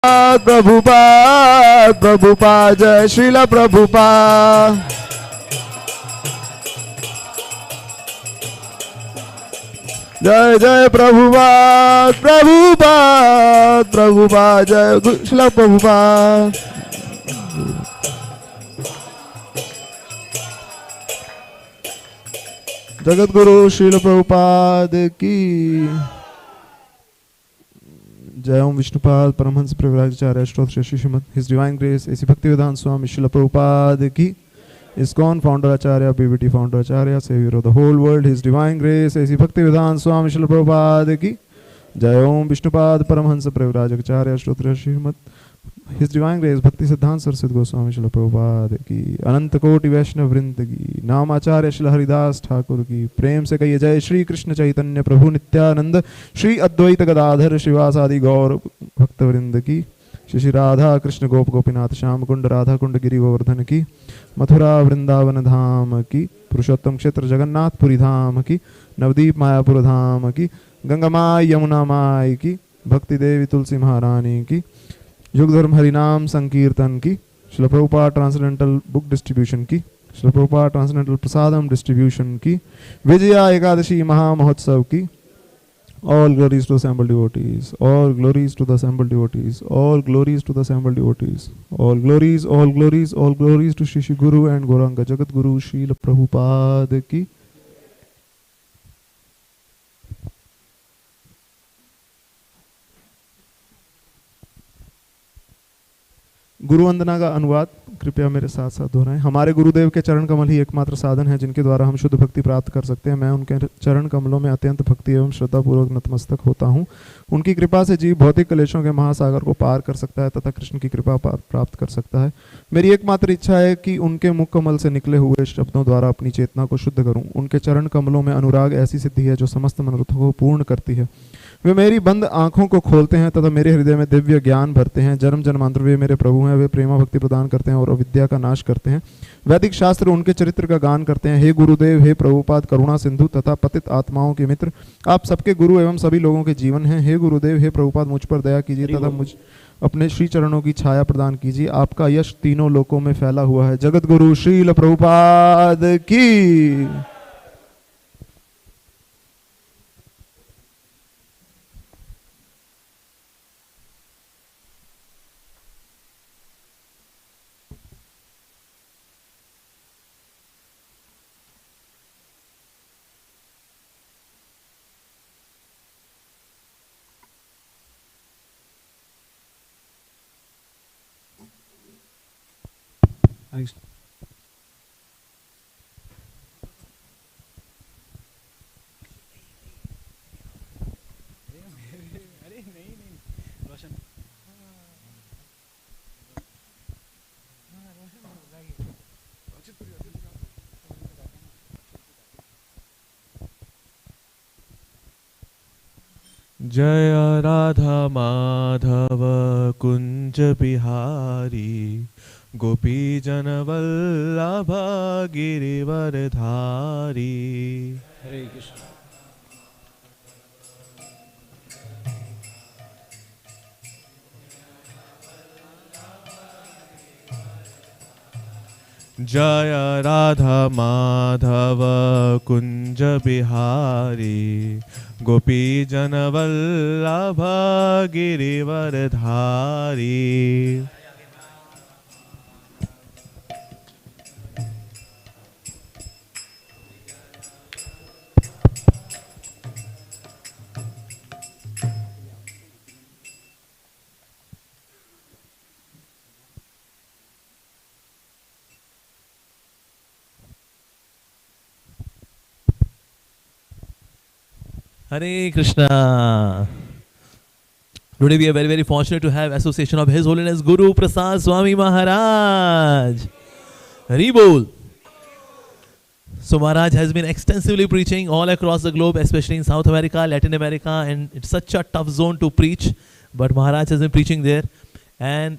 प्रभुपाद प्रभुपाद जय श्रीला प्रभुपाद। जय जय प्रभुपाद प्रभुपाद प्रभुपाद जय श्रीला प्रभुपाद। जगत गुरु श्रील प्रभुपाद की जय। ओम विष्णुपाद परमहंस प्रवराचार्य स्तोत्र Shri Shrimad his divine grace A C Bhaktivedanta स्वामी श्रील प्रभुपाद की। ISKCON founder Acharya, BBT founder Acharya, savior of the whole world, His divine grace, ऐसी भक्तिवेदांत स्वामी श्रील प्रभुपाद की जय। ओम विष्णुपाद परमहंस प्रवराचार्य स्तोत्र श्रीमद हिज डिवाइन ग्रेस भक्ति सिद्धांत सरस्वती गोस्वामी श्रील प्रभुपाद की। अनंत कोटि वैष्णव वृंद की नाम आचार्य श्री हरिदास ठाकुर की। प्रेम से कहिए जय श्री कृष्ण चैतन्य प्रभु नित्यानंद श्री अद्वैत गदाधर श्रीवासादि गौर भक्त वृंद की। श्री श्री राधा कृष्ण गोप गोपीनाथ श्याम कुंड राधा कुंड गिरि गोवर्धन की। मथुरा वृंदावन धाम की। पुरुषोत्तम क्षेत्र जगन्नाथपुरी धाम की। नवदीप मायापुर धाम की। गंगा माई यमुना माई की। भक्ति देवी तुलसी महारानी की। युग धर्म हरिनाम संकीर्तन की। Srila Prabhupada transcendental book distribution की। श्रील प्रभुपाद ट्रांसेंडेंटल प्रसादम डिस्ट्रीब्यूशन की। विजया एकादशी महामहोत्सव की। All glories to the assembled devotees. All glories to the assembled devotees. All glories to the assembled devotees. All glories, all glories, all glories to Shri Shri Guru and Gauranga Jagat Guru Srila Prabhupada ki। गुरु वंदना का अनुवाद कृपया मेरे साथ साथ दोहराएं। हमारे गुरुदेव के चरण कमल ही एकमात्र साधन है जिनके द्वारा हम शुद्ध भक्ति प्राप्त कर सकते हैं। मैं उनके चरण कमलों में अत्यंत भक्ति एवं श्रद्धा पूर्वक नतमस्तक होता हूँ। उनकी कृपा से जीव भौतिक क्लेशों के महासागर को पार कर सकता है तथा कृष्ण की कृपा प्राप्त कर सकता है। मेरी एकमात्र इच्छा है कि उनके मुख कमल से निकले हुए शब्दों द्वारा अपनी चेतना को शुद्ध करूं। उनके चरण कमलों में अनुराग ऐसी सिद्धि है जो समस्त मनोरथों को पूर्ण करती है। वे मेरी बंद आंखों को खोलते हैं तथा मेरे हृदय में दिव्य ज्ञान भरते हैं। जन्म जन्मांतर वे मेरे प्रभु हैं। वे प्रेमा भक्ति प्रदान करते हैं और अविद्या का नाश करते हैं। वैदिक शास्त्र उनके चरित्र का गान करते हैं। हे गुरुदेव, हे प्रभुपाद, करुणा सिंधु तथा पतित आत्माओं के मित्र, आप सबके गुरु एवं सभी लोगों के जीवन हैं। हे गुरुदेव, हे प्रभुपाद, मुझ पर दया कीजिए तथा मुझ अपने श्री चरणों की छाया प्रदान कीजिए। आपका यश तीनों लोकों में फैला हुआ है। जगत गुरु श्रील प्रभुपाद की। Thanks. जय राधा माधव कुंज बिहारी गोपी जन वल्लभ गिरिवर धारी। हरे कृष्ण। जय राधा माधव कुंज बिहारी गोपी जन वल्लभ गिरिवर धारी। Hare Krishna. Today we are very, very fortunate to have association of His Holiness Guru Prasad Swami Maharaj. Hari Bol. So Maharaj has been extensively preaching all across the globe, especially in South America, Latin America, and it's such a tough zone to preach. But Maharaj has been preaching there. And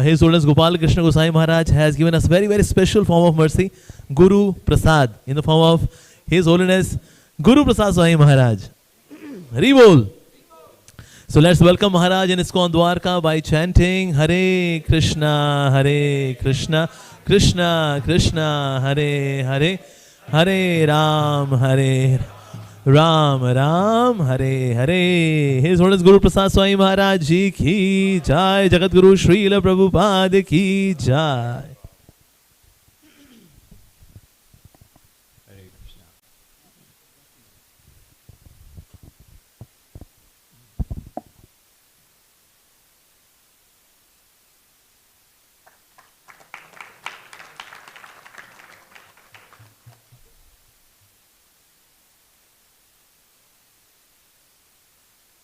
His Holiness Gopal Krishna Goswami Maharaj has given us very, very special form of mercy, Guru Prasad, in the form of His Holiness Guru Prasad Swami Maharaj. Hari Bol. So let's welcome Maharaj in ISKCON Dwarka by chanting Hare Krishna, Krishna Krishna, Hare Hare, Hare Ram, Ram Ram, Hare Hare. His Holiness Guru Prasad Swami Maharaj Ji ki jai. Jagat Guru Srila Prabhupada ki jai.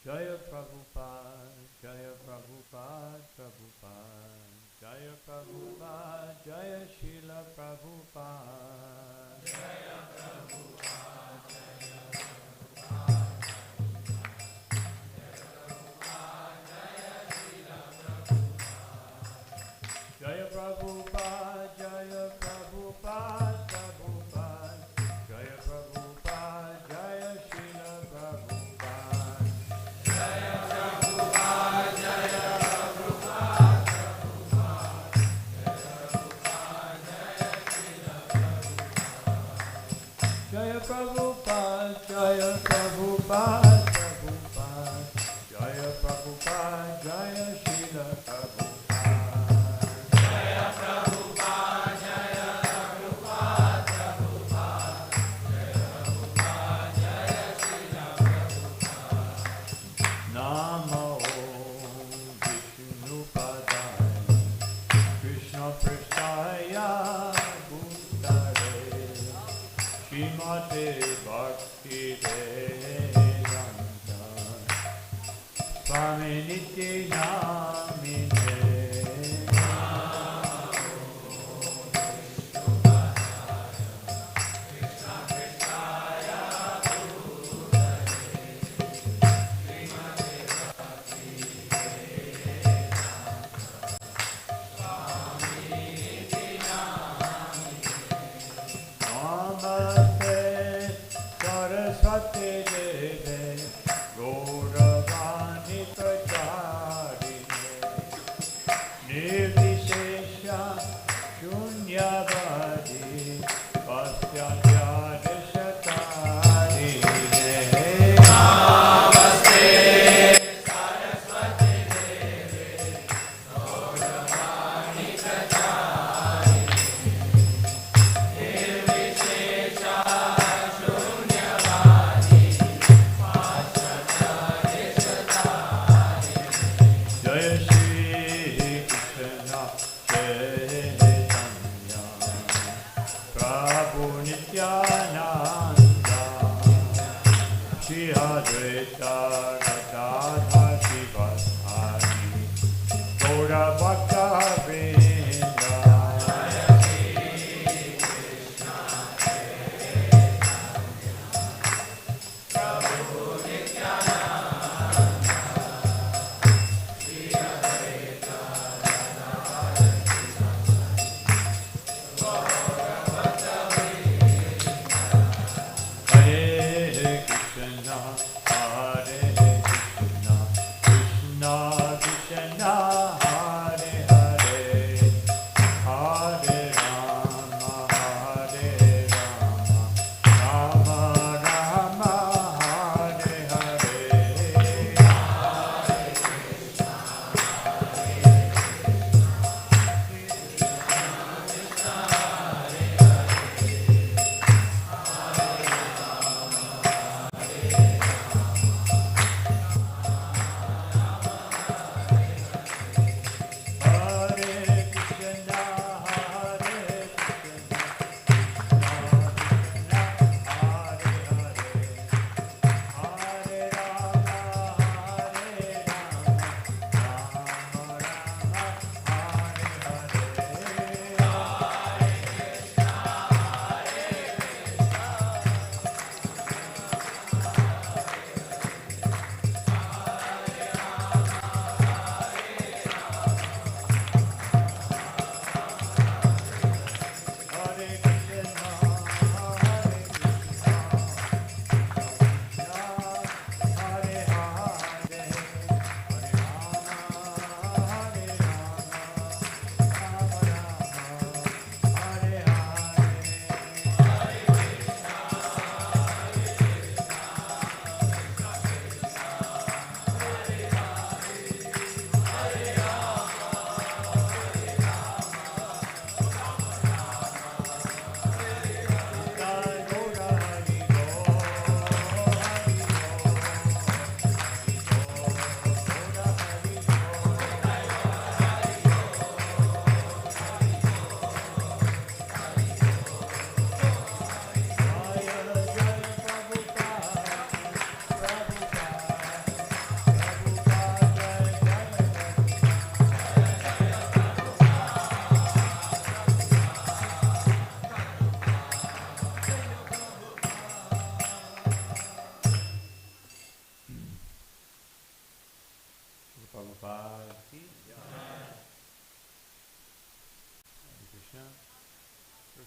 Jaya Prabhupada, Jaya Prabhupada, Prabhupada, Jaya Prabhupada, Jaya Srila Prabhupada. Jaya Prabhupada, Jaya Prabhupada, Jaya Prabhupada, Jaya Prabhupada, Prabhupada, Jaya Prabhupada, Jaya Srila Prabhupada. Jaya Prabhupada, Jaya Prabhupada, Prabhupada, Jaya Prabhupada, Jaya Srila Prabhupada. Jaya Prabhupada, Jaya Prabhupada, Prabhupada, Jaya Prabhupada, Jaya Srila Prabhupada. Namo Vishnu Padaya, Krishna Prasthaya Bhutale, Shrimate Bhakti Vedanta Swami Nityanamine. Namaste Saraswati Deve Gauravani Pracharine Nirvishesha Shunyavadi Vastyacharya Shatarine. Namaste Saraswati Deve Gauravani Pracharine Nirvishesha Shunyavadi Vastyacharya Shatarine. Jaya Shri Krishna Chaitanya Prabhu Nityananda Shri Advaita Gadadhar Sivasari Gaura Bhakta Vrinda. Hare Krishna, Hare Krishna, Krishna Krishna, Hare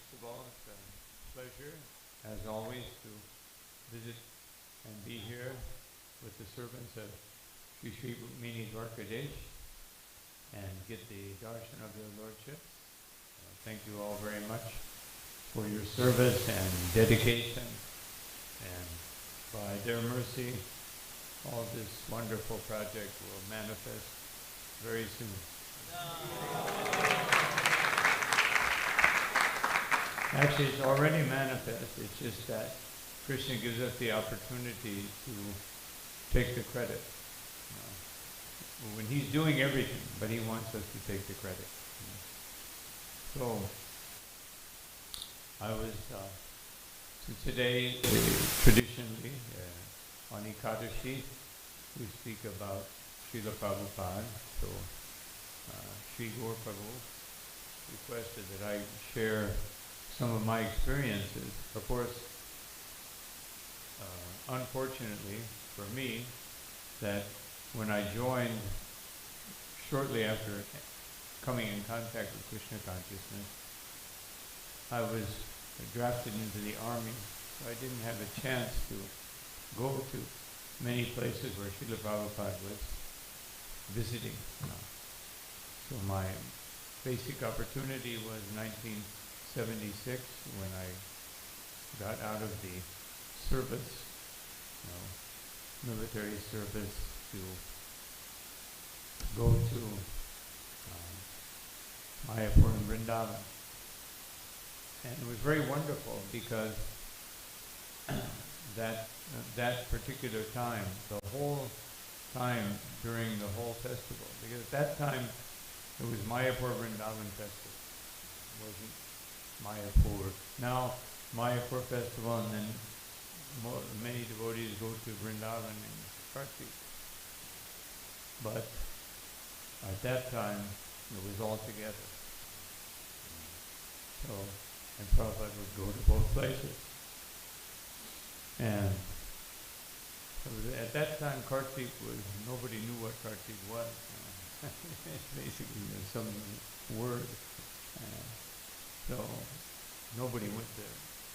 First of all, it's a pleasure, as always, to visit and be here with the servants of Sri Mini Dwarkadesh and get the darshan of their lordship. Thank you all very much for your service and dedication, and by their mercy, all this wonderful project will manifest very soon. Actually, it's already manifest. It's just that Krishna gives us the opportunity to take the credit. When he's doing everything, but he wants us to take the credit. So, I was, so today, traditionally, on Ekadashi, we speak about Srila Prabhupada. So, Sri Guru Prabhupada requested that I share some of my experiences. Of course, unfortunately for me, that when I joined shortly after coming in contact with Krishna consciousness, I was drafted into the army, so I didn't have a chance to go to many places where Srila Prabhupada was visiting. So my basic opportunity was 1976 when I got out of the service, military service, to go to Mayapur and Vrindavan. And it was very wonderful because that particular time, the whole time during the whole festival, because at that time it was Mayapur Vrindavan festival. It wasn't Mayapur. Now Mayapur festival, and then many devotees go to Vrindavan and Kartik. But at that time it was all together. So, and Prabhupada would go to both places. And so at that time Kartik was, nobody knew what Kartik was. Basically some word. So nobody went to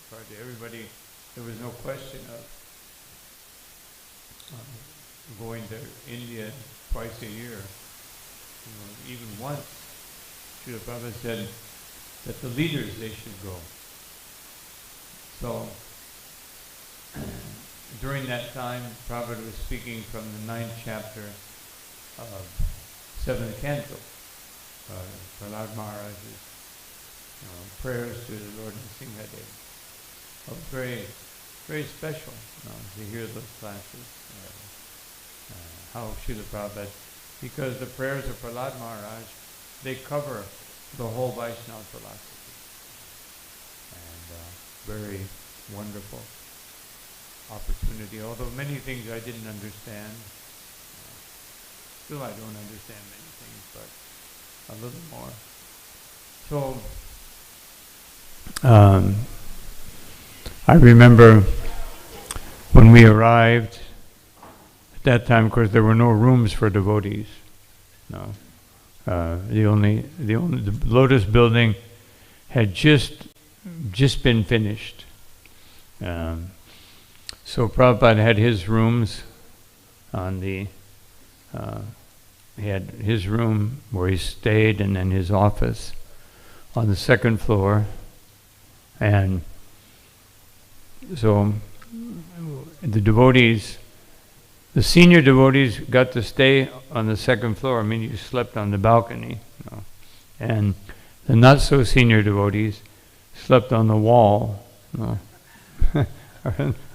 Kartik. Everybody, there was no question of going to India twice a year. Even once, Srila Prabhupada said that the leaders, they should go. So, during that time, Prabhupada was speaking from the 9th chapter of 7th canto, Prahlad Maharaj's prayers to the Lord Nrsimhadev. It was very, very special to hear those classes. How Srila Prabhupada, because the prayers of Prahlad Maharaj, they cover the whole Vaishnava philosophy. And very wonderful opportunity, although many things I didn't understand. Still I don't understand many things, but a little more. So, I remember when we arrived, at that time, of course, there were no rooms for devotees. No. The Lotus building had just been finished. So Prabhupada had his rooms on the, he had his room where he stayed, and then his office on the 2nd floor. And so the devotees, the senior devotees got to stay on the 2nd floor. I mean, you slept on the balcony. And the not so senior devotees slept on the wall. The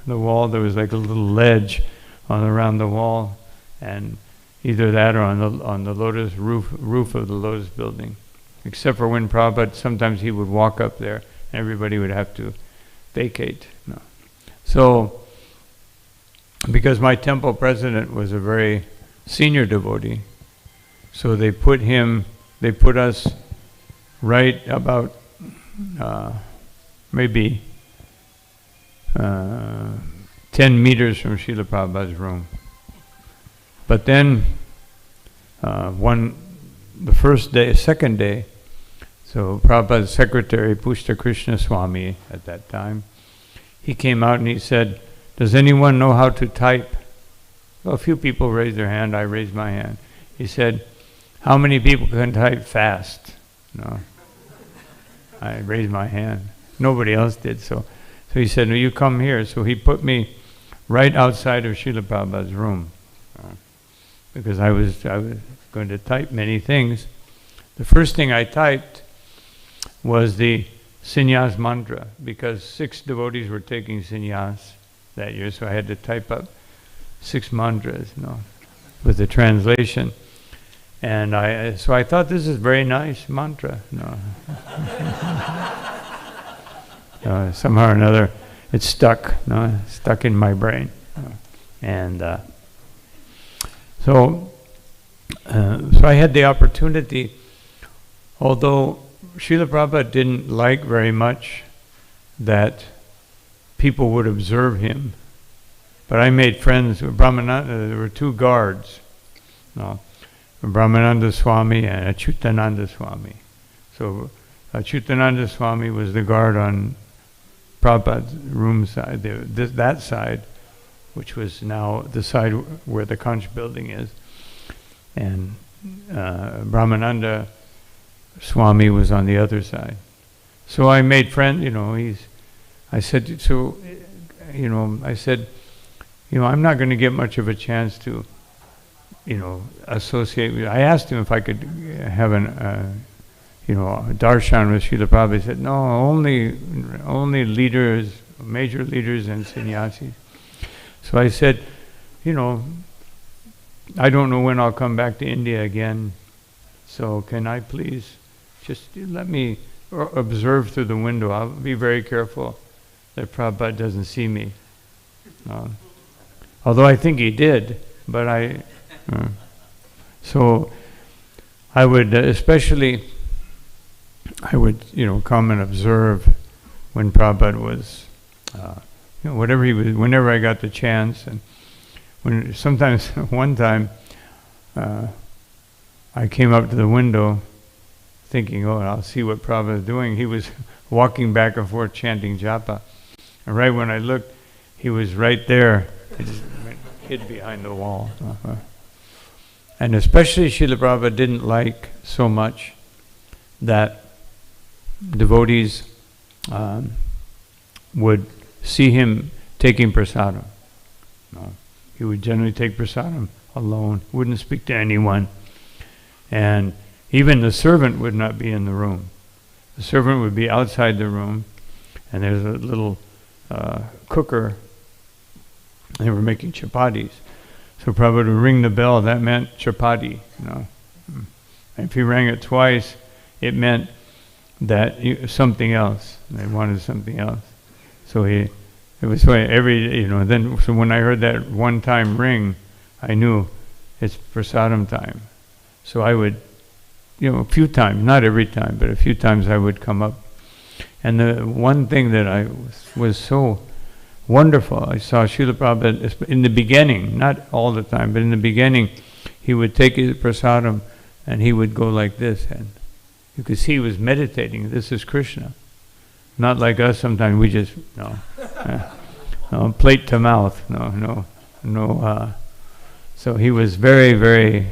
wall, there was like a little ledge around the wall, and either that or on the Lotus roof of the Lotus building. Except for when Prabhupada, sometimes he would walk up there, and everybody would have to vacate. So, because my temple president was a very senior devotee, so they put us right about maybe 10 meters from Srila Prabhupada's room. But then the first day, second day, So Prabhupada's secretary, Pushta Krishna Swami, at that time, he came out and he said, "Does anyone know how to type?" Well, a few people raised their hand. I raised my hand. He said, "How many people can type fast?" No. I raised my hand. Nobody else did. So he said, "No, you come here." So he put me right outside of Srila Prabhupada's room, because I was going to type many things. The first thing I typed was the sannyas mantra, because 6 devotees were taking sannyas that year, so I had to type up 6 mantras, with the translation. And so I thought, this is very nice mantra. Somehow or another, it stuck. Stuck in my brain. And so I had the opportunity, although Srila Prabhupada didn't like very much that people would observe him, but I made friends with Brahmananda. There were 2 guards, Brahmananda Swami and Achyutananda Swami. So Achyutananda Swami was the guard on Prabhupada's room side, that side, which was now the side where the Conch building is. And Brahmananda Swami was on the other side. So I made friends, I said, I'm not going to get much of a chance to, associate with. I asked him if I could have a darshan with Srila Prabhupada. He said, no, only leaders, major leaders and sannyasis. So I said, I don't know when I'll come back to India again, so can I please just let me observe through the window. I'll be very careful that Prabhupada doesn't see me. Although I think he did, but so I would come and observe when Prabhupada was, whatever he was, whenever I got the chance. And one time, I came up to the window thinking, I'll see what Prabhupada is doing. He was walking back and forth chanting japa. And right when I looked, he was right there. He just hid behind the wall. And especially Srila Prabhupada didn't like so much that devotees would see him taking prasadam. He would generally take prasadam alone, wouldn't speak to anyone. And even the servant would not be in the room. The servant would be outside the room, and there's a little cooker. They were making chapatis. So Prabhupada would ring the bell, that meant chapati. And if he rang it twice, it meant that something else. They wanted something else. So it was so so when I heard that one time ring, I knew it's prasadam time. So I would, a few times, not every time, but a few times I would come up. And the one thing that was so wonderful, I saw Srila Prabhupada in the beginning, not all the time, but in the beginning, he would take his prasadam and he would go like this, and you could see he was meditating. This is Krishna. Not like us, sometimes we just, plate to mouth, no. So he was very, very,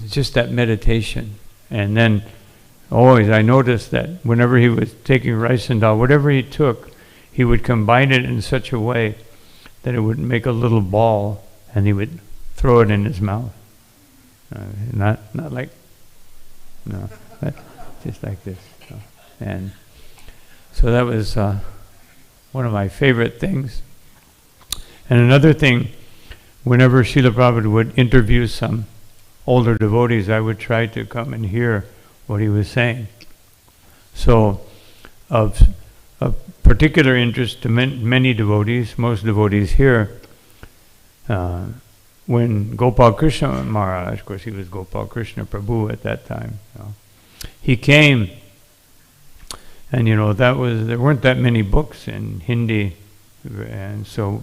just that meditation. And then always I noticed that whenever he was taking rice and dal, whatever he took, he would combine it in such a way that it would make a little ball, and he would throw it in his mouth. Not like, just like this. And so that was one of my favorite things. And another thing, whenever Srila Prabhupada would interview some older devotees, I would try to come and hear what he was saying. So, of particular interest to many devotees, most devotees here, when Gopal Krishna Maharaj, of course he was Gopal Krishna Prabhu at that time, he came, and there weren't that many books in Hindi, and so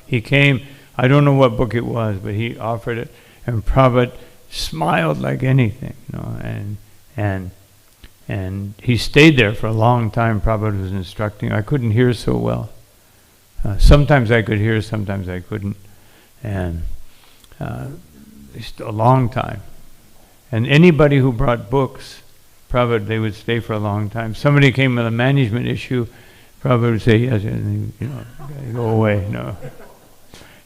he came. I don't know what book it was, but he offered it, and Prabhupada smiled like anything, and And he stayed there for a long time. Prabhupada was instructing. I couldn't hear so well. Sometimes I could hear, sometimes I couldn't. And a long time. And anybody who brought books, Prabhupada, they would stay for a long time. Somebody came with a management issue, Prabhupada would say, yes, and go away. No.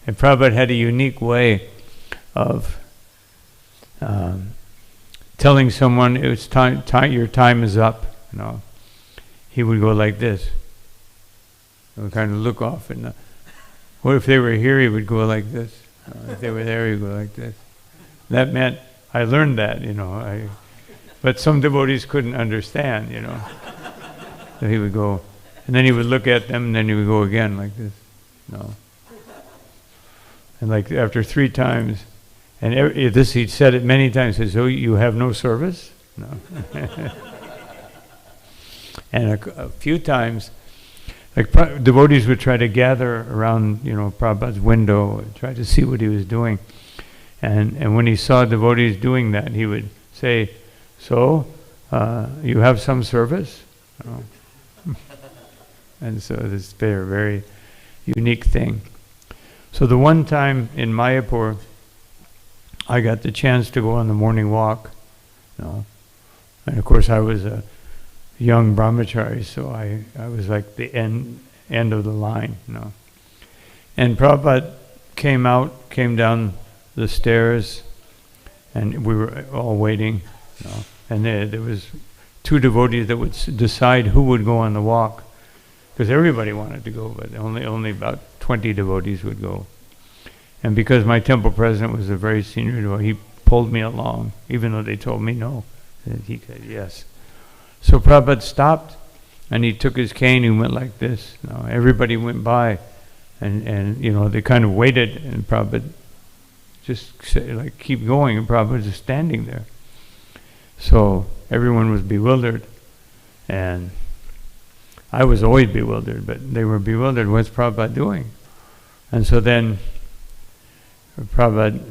And Prabhupada had a unique way of telling someone it's time, your time is up. He would go like this. He would kind of look off, and what if they were here? He would go like this. If they were there, he'd go like this. That meant I learned that, but some devotees couldn't understand, So he would go, and then he would look at them, and then he would go again like this. And like after 3 times, and this he said it many times. He said, "So you have no service?" No. And a few times, like devotees would try to gather around, Prabhupada's window, and try to see what he was doing. And when he saw devotees doing that, he would say, "So, you have some service?" And so this is a very, very unique thing. So the one time in Mayapur, I got the chance to go on the morning walk. And of course I was a young brahmachari, so I was like the end of the line. And Prabhupada came down the stairs, and we were all waiting. And there was 2 devotees that would decide who would go on the walk, because everybody wanted to go, but only about 20 devotees would go. And because my temple president was a very senior devotee, he pulled me along, even though they told me no. And he said yes. So Prabhupada stopped, and he took his cane and went like this. Everybody went by, and they kind of waited, and Prabhupada just said, like, keep going, and Prabhupada was just standing there. So everyone was bewildered, and I was always bewildered, but they were bewildered. What's Prabhupada doing? And so then Prabhupada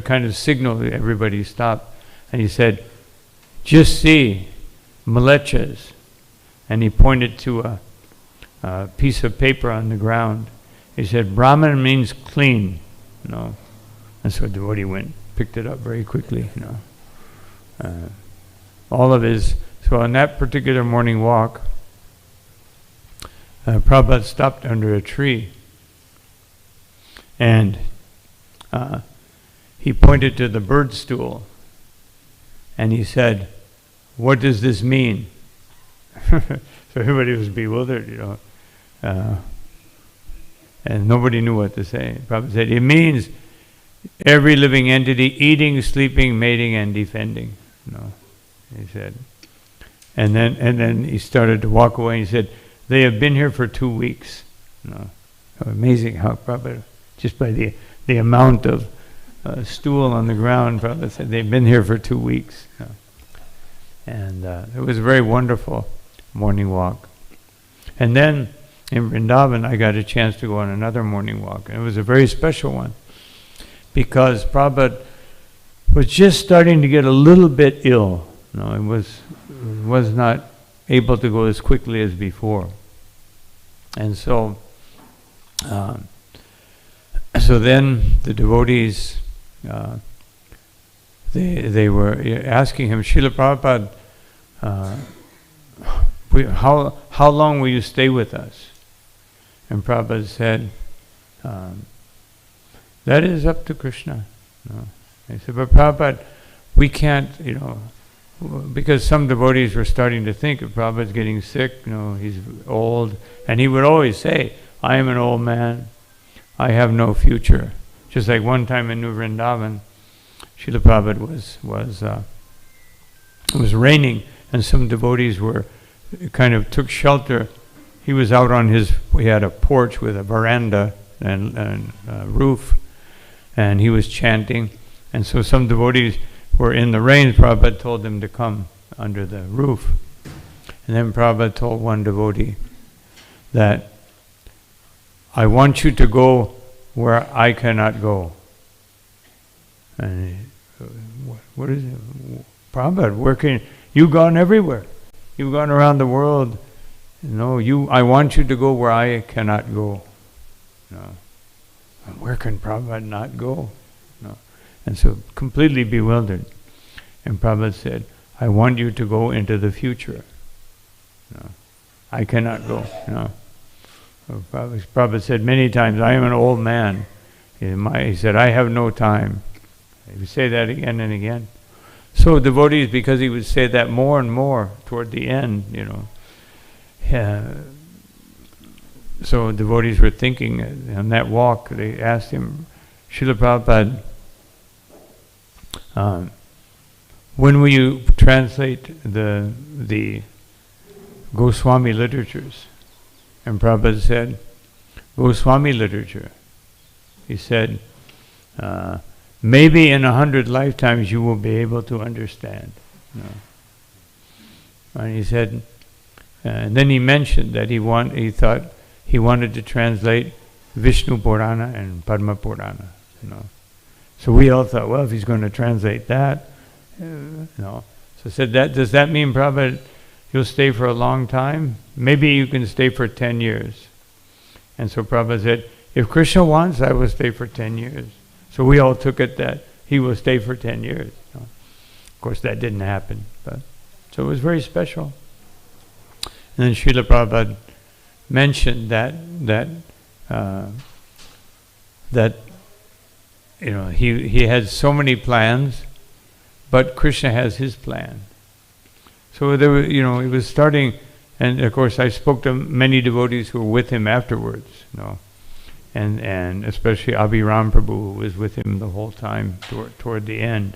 kind of signaled everybody stop, and he said, "Just see, mlechas," and he pointed to a piece of paper on the ground. He said, "Brahman means clean." And so the devotee went, picked it up very quickly. So on that particular morning walk, Prabhupada stopped under a tree, and he pointed to the bird stool, and he said, "What does this mean?" So everybody was bewildered, and nobody knew what to say. Prabhupada said, "It means every living entity eating, sleeping, mating, and defending." He said. And then he started to walk away, and he said, "They have been here for 2 weeks." Amazing how Prabhupada, just by the amount of stool on the ground, Prabhupada said, they've been here for 2 weeks. And it was a very wonderful morning walk. And then in Vrindavan, I got a chance to go on another morning walk, and it was a very special one, because Prabhupada was just starting to get a little bit ill. It was not able to go as quickly as before. And so then the devotees, they were asking him, "Srila Prabhupada, how long will you stay with us?" And Prabhupada said, "That is up to Krishna." They said, "But Prabhupada, we can't, because some devotees were starting to think if Prabhupada's getting sick, he's old." And he would always say, "I am an old man. I have no future." Just like one time in New Vrindavan, Srila Prabhupada it was raining, and some devotees took shelter. He was out on we had a porch with a veranda and roof, and he was chanting. And so some devotees were in the rain. Prabhupada told them to come under the roof. And then Prabhupada told one devotee that, "I want you to go where I cannot go." And what is it? Prabhupada, you've gone everywhere. You've gone around the world. I want you to go where I cannot go. Where can Prabhupada not go? And so completely bewildered. And Prabhupada said, I want you to go into the future. I cannot go. Prabhupada said many times, I am an old man. He said, I have no time. He would say that again and again. So devotees, because he would say that more and more toward the end, so devotees were thinking on that walk, they asked him, Srila Prabhupada, when will you translate the Goswami literatures? And Prabhupada said, Goswami literature. He said, maybe in 100 lifetimes you will be able to understand. And he said, and then he mentioned that he thought he wanted to translate Vishnu Purana and Padma Purana. So we all thought, well, if he's going to translate that, So said, does that mean, Prabhupada, you'll stay for a long time? Maybe you can stay for 10 years. And so Prabhupada said, if Krishna wants, I will stay for 10 years. So we all took it that he will stay for 10 years. Of course, that didn't happen. So it was very special. And then Srila Prabhupada mentioned that he had so many plans, but Krishna has his plan. So there was, he was starting, and of course I spoke to many devotees who were with him afterwards, and especially Abhiram Prabhu, who was with him the whole time toward the end.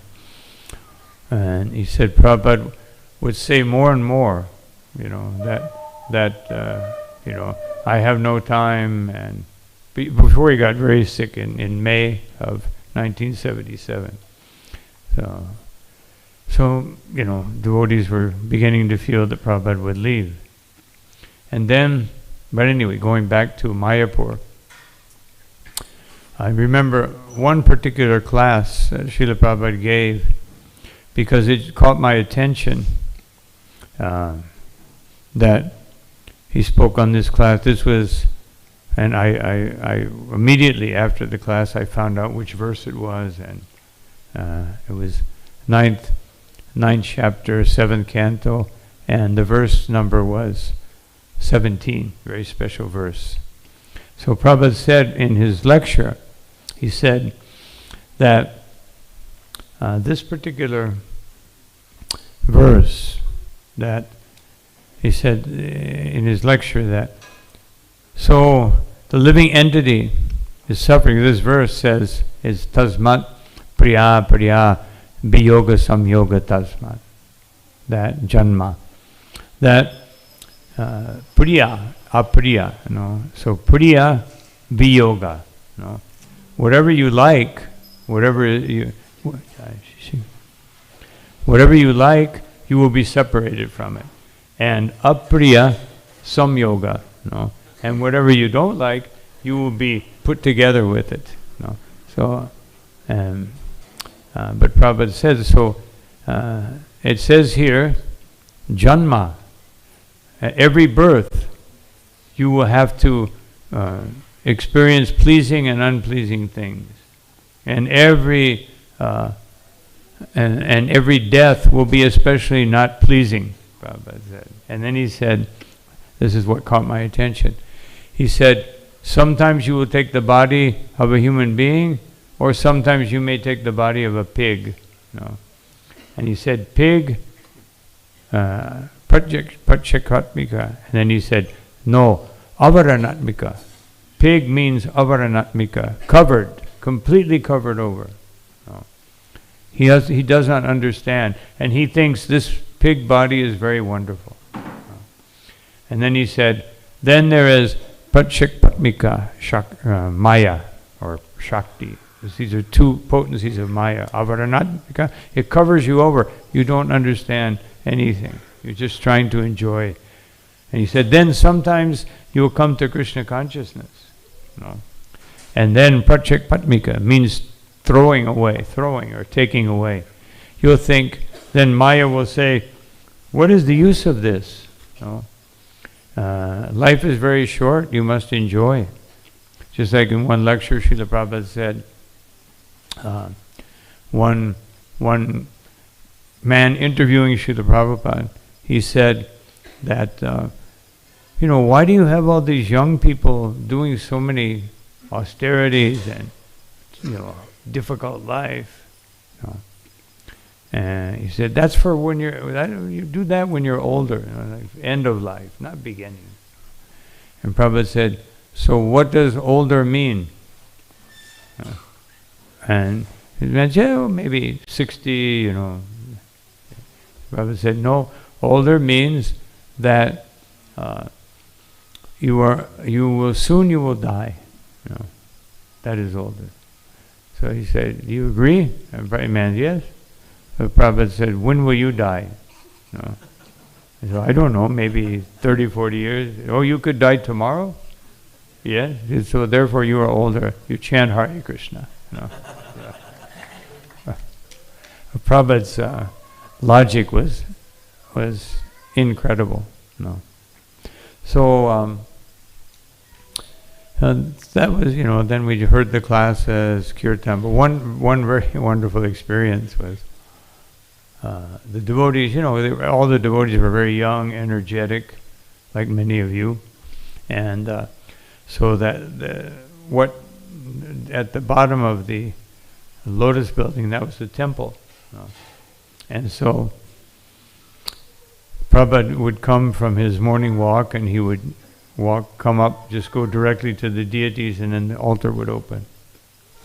And he said Prabhupada would say more and more, I have no time, and before he got very sick in May of 1977. So devotees were beginning to feel that Prabhupada would leave. And then, but anyway, going back to Mayapur, I remember one particular class that Srila Prabhupada gave, because it caught my attention that he spoke on this class. This was, and I immediately after the class I found out which verse it was, and it was ninth chapter, 7th canto, and the verse number was 17, very special verse. So Prabhupada said in his lecture, he said that this particular verse, that he said in his lecture that, so the living entity is suffering. This verse says, is tasmat priya biyoga samyoga tasmat, that janma, that priya, apriya, so priya, biyoga, whatever you like, whatever you like, you will be separated from it. And apriya, samyoga, and whatever you don't like, you will be put together with it. So, but Prabhupada says, so it says here, janma, every birth, you will have to experience pleasing and unpleasing things, and every death will be especially not pleasing, Prabhupada said. And then he said, this is what caught my attention. He said, sometimes you will take the body of a human being, or sometimes you may take the body of a pig. And he said, pig, pratchakatmika. And then he said, no, avaranatmika. Pig means avaranatmika, covered, completely covered over. He does not understand, and he thinks this pig body is very wonderful. And then he said, then there is pratchakatmika, maya, or shakti. These are two potencies of maya. Avaranatmika, it covers you over. You don't understand anything. You're just trying to enjoy. And he said, then sometimes you will come to Krishna consciousness. And then pratchakatmika means throwing or taking away. You'll think, then Maya will say, what is the use of this? No? Life is very short, you must enjoy. Just like in one lecture, Srila Prabhupada said, one man interviewing Srila Prabhupada, he said that, why do you have all these young people doing so many austerities and, difficult life? And he said, that's for when you do that when you're older, like end of life, not beginning. And Prabhupada said, so what does older mean? And he mentioned, maybe 60, Prabhupada said, no, older means that you will die. That is older. So he said, do you agree? And the man, yes. So Prabhupada said, when will you die? I said, I don't know, maybe 30, 40 years. Oh, you could die tomorrow? Yes. So therefore you are older. You chant Hare Krishna. Prabhupada's logic was incredible. So that was, then we heard the classes, kirtan. But one very wonderful experience was the devotees. All the devotees were very young, energetic, like many of you, and so that at the bottom of the Lotus building, that was the temple, and so Prabhupada would come from his morning walk, and he would come up, just go directly to the deities, and then the altar would open.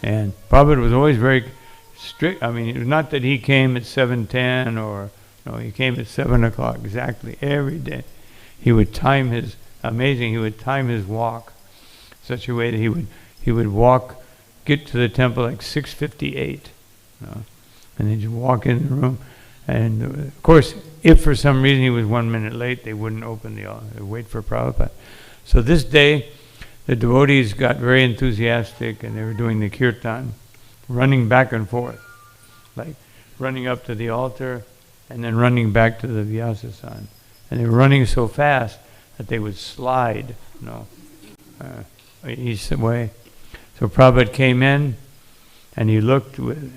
And Prabhupada was always very strict. I mean, it was not that he came at 7:10 or he came at 7 o'clock exactly every day. He would time his walk such a way that he would walk, get to the temple like 6:58, and then just walk in the room. And of course, if for some reason he was 1 minute late, they wouldn't open the altar. They'd wait for Prabhupada. So this day, the devotees got very enthusiastic, and they were doing the kirtan, running back and forth, like running up to the altar and then running back to the Vyasasan. And they were running so fast that they would slide, each way. So Prabhupada came in, and he looked with,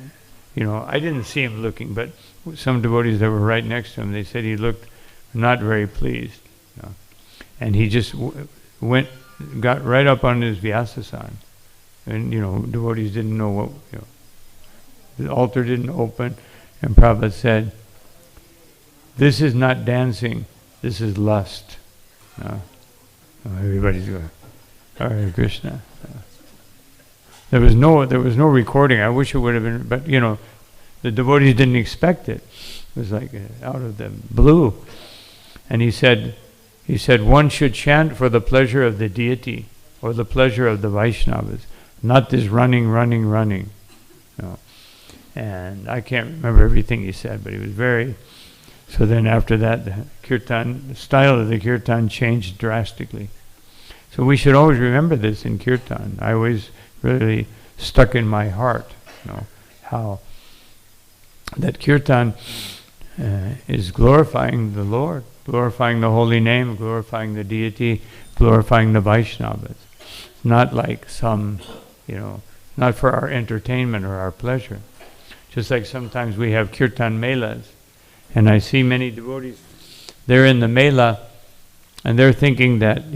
I didn't see him looking, but some devotees that were right next to him, they said he looked not very pleased. And he just got right up on his Vyasasan. And, devotees didn't know what, the altar didn't open. And Prabhupada said, this is not dancing, this is lust. Everybody's going, Hare Krishna. There was no recording. I wish it would have been, but the devotees didn't expect it. It was like out of the blue. And he said, one should chant for the pleasure of the deity or the pleasure of the Vaishnavas, not this running. And I can't remember everything he said, but he was very. So then after that, the style of the kirtan changed drastically. So we should always remember this in kirtan. I always really stuck in my heart, how that kirtan is glorifying the Lord, glorifying the holy name, glorifying the deity, glorifying the Vaishnavas. It's not like some, not for our entertainment or our pleasure. Just like sometimes we have kirtan melas, and I see many devotees, they're in the mela, and they're thinking that,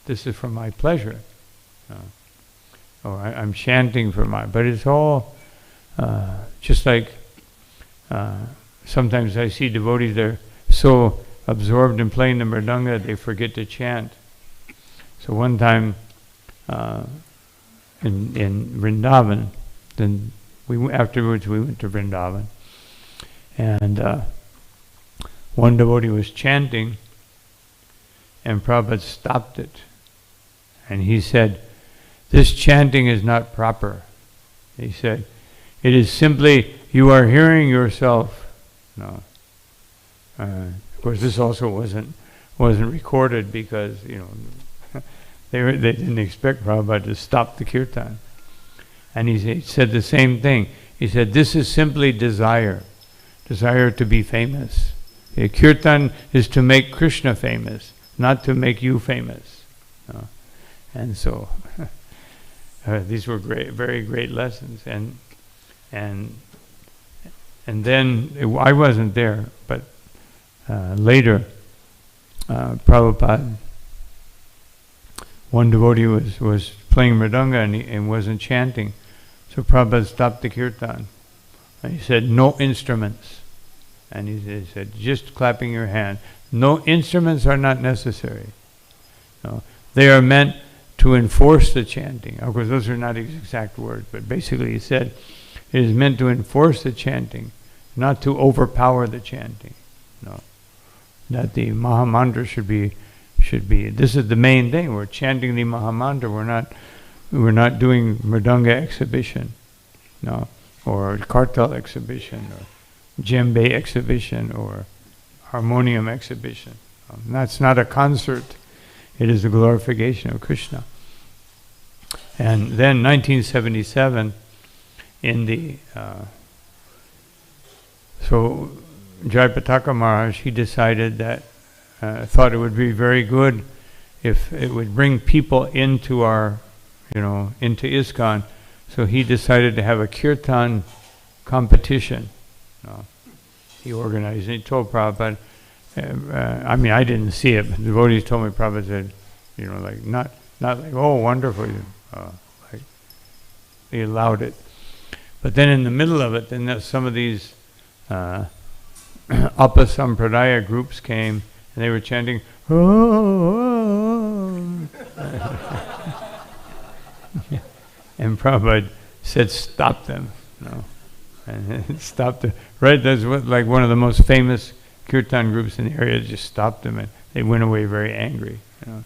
this is for my pleasure. Or I'm chanting for but it's all just like sometimes I see devotees, they're so absorbed in playing the mridanga, they forget to chant. So one time in Vrindavan, then afterwards we went to Vrindavan, and one devotee was chanting, and Prabhupada stopped it, and he said, this chanting is not proper. He said, it is simply, you are hearing yourself. No. Of course, this also wasn't recorded because, they didn't expect Prabhupada to stop the kirtan. And he said the same thing. He said, this is simply desire. desire to be famous. Kirtan is to make Krishna famous, not to make you famous. And so these were great, very great lessons. And then I wasn't there, but later Prabhupada, one devotee was playing mridanga and wasn't chanting. So Prabhupada stopped the kirtan. And he said, no instruments. And he said, just clapping your hand. No instruments are not necessary. No, they are meant to enforce the chanting. Of course, those are not his exact words, but basically he said, it is meant to enforce the chanting, not to overpower the chanting. No, that the Mahamantra should be. This is the main thing. We're chanting the Mahamantra. We're not doing mridanga exhibition, no, or kartal exhibition, or djembe exhibition, or harmonium exhibition. That's not a concert. It is a glorification of Krishna. And then 1977, in the so Jayapataka Maharaj, he decided that thought it would be very good if it would bring people into our, into ISKCON. So he decided to have a kirtan competition. He organized it. He told Prabhupada, I mean, I didn't see it, but the devotees told me, Prabhupada said, like, not like, oh, wonderful, like, he allowed it. But then in the middle of it, then some of these Uppa Sampradaya groups came, and they were chanting, oh. And Prabhupada said, stop them. And stopped them. Right, that's like one of the most famous kirtan groups in the area, just stopped them, and they went away very angry. And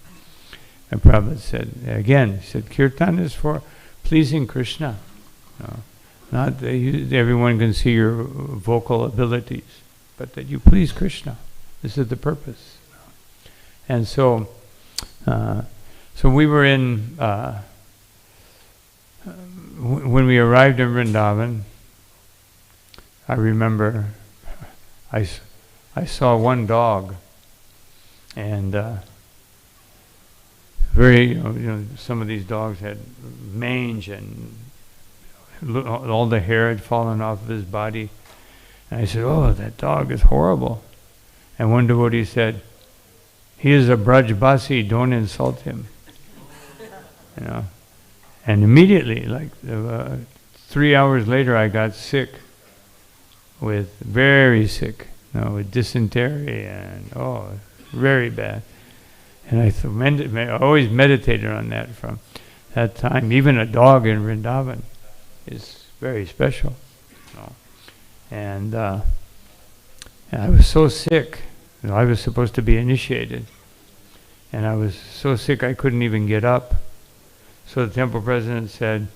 Prabhupada said, again, he said, kirtan is for pleasing Krishna. Not that everyone can see your vocal abilities, but that you please Krishna. This is the purpose. And so we were in, when we arrived in Vrindavan, I remember I saw one dog, and some of these dogs had mange, and all the hair had fallen off of his body. And I said, oh, that dog is horrible. And one devotee said, he is a Brajbasi, don't insult him. And immediately, like 3 hours later, I got sick, very sick, with dysentery, and very bad. And I always meditated on that from that time. Even a dog in Vrindavan is very special. And I was so sick. I was supposed to be initiated. And I was so sick I couldn't even get up. So the temple president said,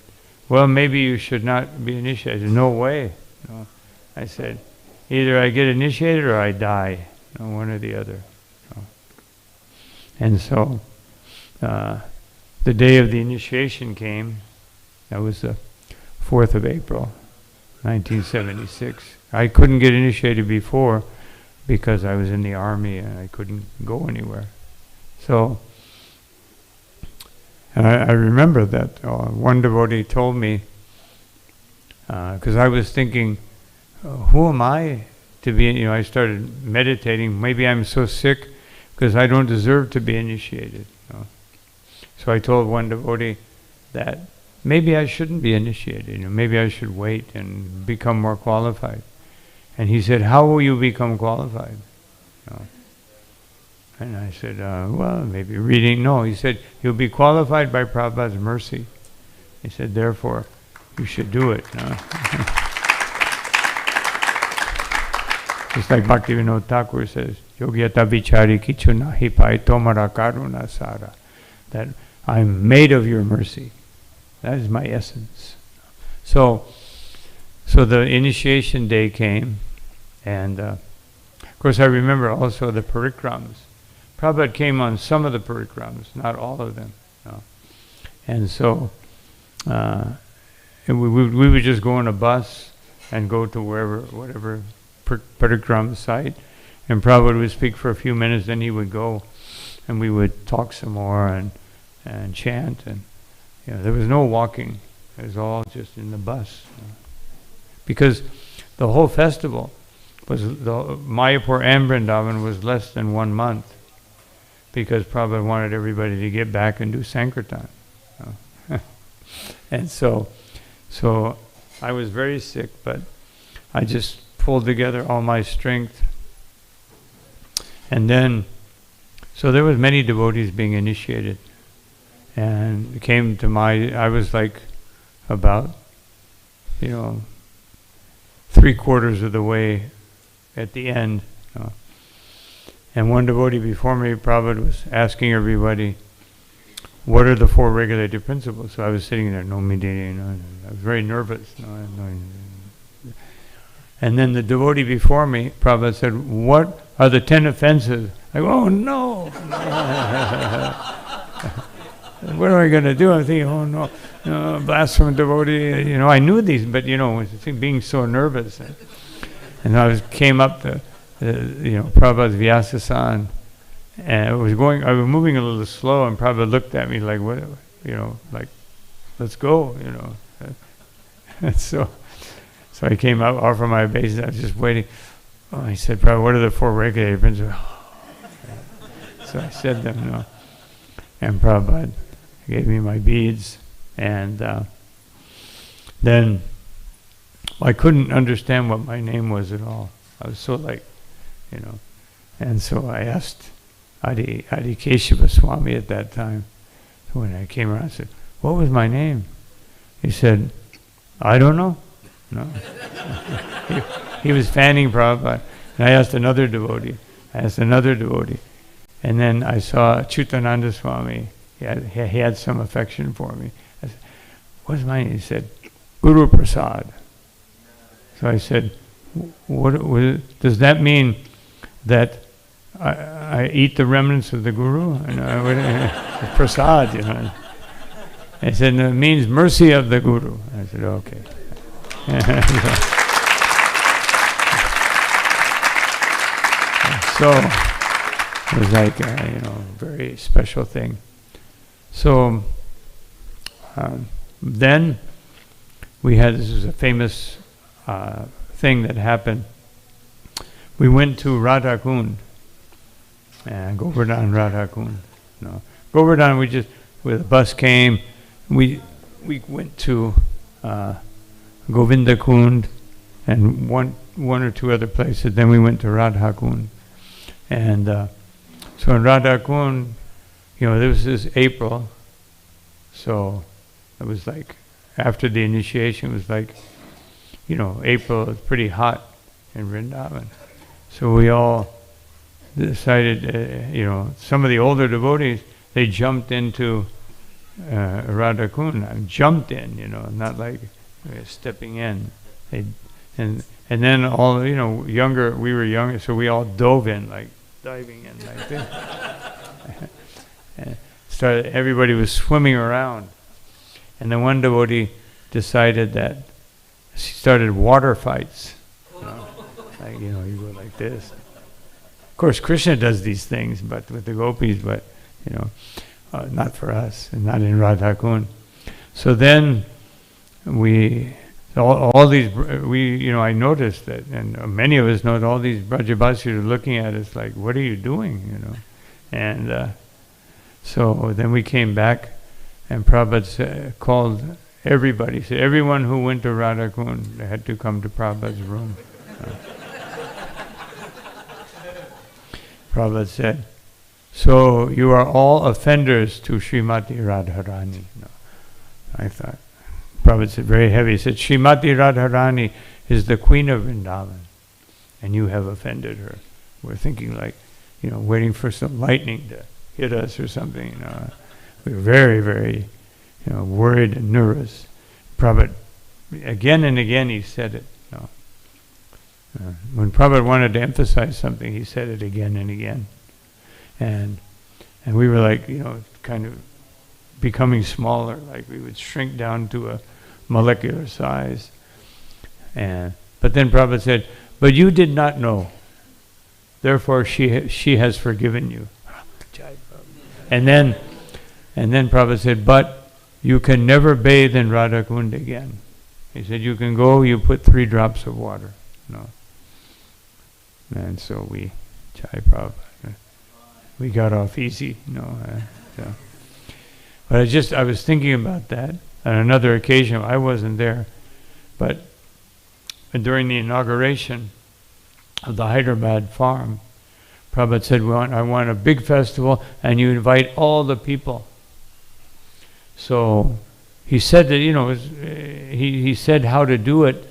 well, maybe you should not be initiated. No way. I said, either I get initiated or I die. One or the other. And so the day of the initiation came. That was the 4th of April, 1976. I couldn't get initiated before because I was in the army and I couldn't go anywhere. So, and I remember that one devotee told me, because I was thinking, who am I to be, I started meditating, maybe I'm so sick because I don't deserve to be initiated. So I told one devotee that maybe I shouldn't be initiated, maybe I should wait and become more qualified. And he said, how will you become qualified? And I said, well, maybe reading. No, he said, you'll be qualified by Prabhupada's mercy. He said, therefore, you should do it. Just like Bhaktivinoda Thakur says, Yogyata vichari kichu nahi pai tomara karuna sara. That I'm made of your mercy. That is my essence. So the initiation day came, and of course I remember also the parikrams. Prabhupada came on some of the parikrams, not all of them. And so and we would just go on a bus and go to whatever parikram site, and Prabhupada would speak for a few minutes, then he would go, and we would talk some more and chant, and there was no walking. It was all just in the bus, because the whole festival was Mayapur and Vrindavan was less than 1 month, because Prabhupada wanted everybody to get back and do Sankirtan. And so I was very sick, but I just pulled together all my strength. And then, so there was many devotees being initiated. And it came to I was like about, 3/4 of the way at the end. And one devotee before me, Prabhupada, was asking everybody, what are the 4 regulative principles? So I was sitting there, no meditating, I was very nervous. And then the devotee before me, Prabhupada said, what are the 10 offenses? I go, oh no! What am I going to do? I'm thinking, oh no, blasphemous devotee. I knew these, but being so nervous. And I came up to, Prabhupada's Vyasa-san, and I was moving a little slow, and Prabhupada looked at me like, what, like, let's go, And so I came out off of my base, and I was just waiting. Oh, he said, Prabhupada, what are the 4 regulative principles? So I said them, and Prabhupada gave me my beads, and then I couldn't understand what my name was at all. I was so and so I asked Adi Keshava Swami at that time. So when I came around, I said, what was my name? He said, I don't know. No. He was fanning Prabhupada. And I asked another devotee. And then I saw Chutananda Swami. He had some affection for me. I said, what's my name? He said, Guru Prasad. So I said, what does that mean that I eat the remnants of the Guru? Prasad, I said, no, it means mercy of the Guru. I said, okay. So it was like a very special thing. So then this is a famous thing that happened. We went to Radha Kund, Govardhan Radha Kund. Govardhan, where the bus came, we went to Govinda Kund and one or two other places. Then we went to Radha Kund. And so in Radha Kund, this is April, so it was like, after the initiation, it was like, April is pretty hot in Vrindavan. So we all decided, some of the older devotees, they jumped into Radha Kund. Jumped in, not like stepping in. And then all, younger, we were younger, so we all dove in, like diving in like this. And everybody was swimming around. And then one devotee decided that she started water fights. Like, you go like this. Of course, Krishna does these things, but with the gopis, but, not for us, and not in Radha Kund. So then all these, I noticed that, and many of us know all these Brajabasis are looking at us like, what are you doing, And so then we came back, and Prabhupada called everybody, said everyone who went to Radha Kund had to come to Prabhupada's room. Prabhupada said, so you are all offenders to Srimati Radharani. I thought, Prabhupada said very heavy, he said, Srimati Radharani is the queen of Vrindavan, and you have offended her. We're thinking like, waiting for some lightning to hit us or something. We were very, very, worried and nervous. Prabhupada, again and again he said it. When Prabhupada wanted to emphasize something, he said it again and again. And we were like, kind of becoming smaller, like we would shrink down to a molecular size. But then Prabhupada said, but you did not know. Therefore, she has forgiven you. And then Prabhupada said, but you can never bathe in Radha Kund again. He said, you can go, you put 3 drops of water. No. And so we, Jai Prabhupada, we got off easy. So. But I was thinking about that on another occasion. I wasn't there, but during the inauguration of the Hyderabad farm, Prabhupada said, I want a big festival, and you invite all the people. So he said that, he said how to do it.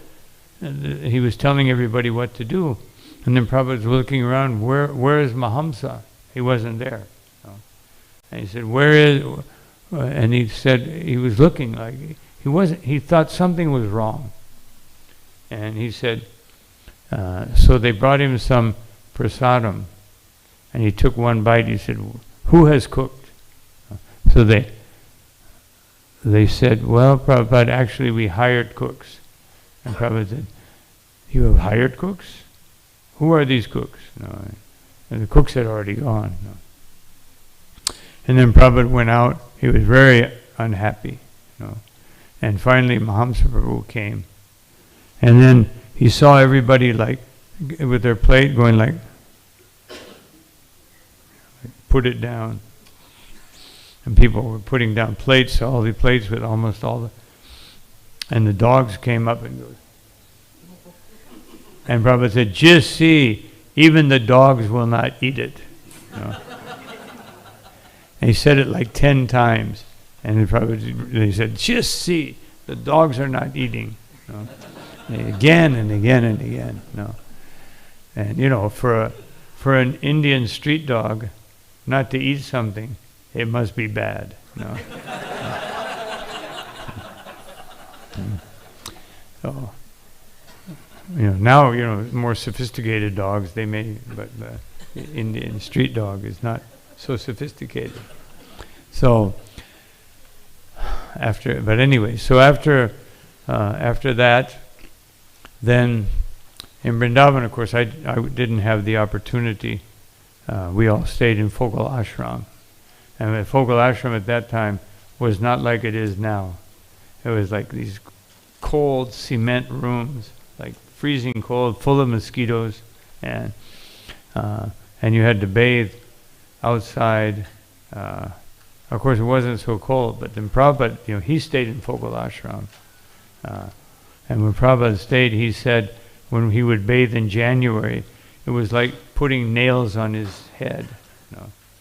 He was telling everybody what to do. And then Prabhupada was looking around, where is Mahamsa? He wasn't there. And he said, where is... And he said, he was looking like... He thought something was wrong. And he said, so they brought him some prasadam. And he took one bite. He said, who has cooked? So they said, well, Prabhupada, actually we hired cooks. And Prabhupada said, you have hired cooks? Who are these cooks? No. And the cooks had already gone. No. And then Prabhupada went out. He was very unhappy. And finally Mahamsa Prabhu came. And then he saw everybody like with their plate going like put it down. And people were putting down plates, all the plates with almost all the... And the dogs came up and goes... And Prabhupada said, just see, even the dogs will not eat it. And he said it like 10 times. And they said, just see, the dogs are not eating. Again and again and again. And for an Indian street dog not to eat something, it must be bad. So, now, more sophisticated dogs, they may, but the Indian street dog is not so sophisticated. So, after that, then in Vrindavan, of course, I didn't have the opportunity. We all stayed in Fogal Ashram. And the Fogal Ashram at that time was not like it is now. It was like these cold cement rooms, like freezing cold, full of mosquitoes, and you had to bathe outside. Of course, it wasn't so cold, but then Prabhupada, he stayed in Fogal Ashram. And when Prabhupada stayed, he said when he would bathe in January, it was like putting nails on his head.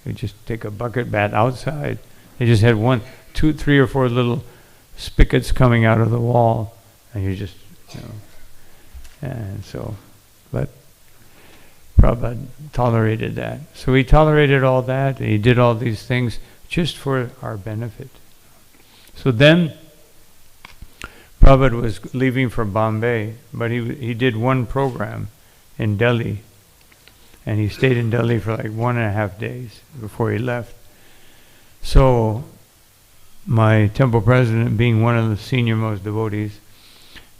He'd just take a bucket bath outside. They just had 1, 2, 3 or 4 little spigots coming out of the wall, and you just, and so, but Prabhupada tolerated that. So he tolerated all that, and he did all these things just for our benefit. So then, Prabhupada was leaving for Bombay, but he did one program in Delhi, and he stayed in Delhi for like 1.5 days before he left. So my temple president, being one of the senior most devotees,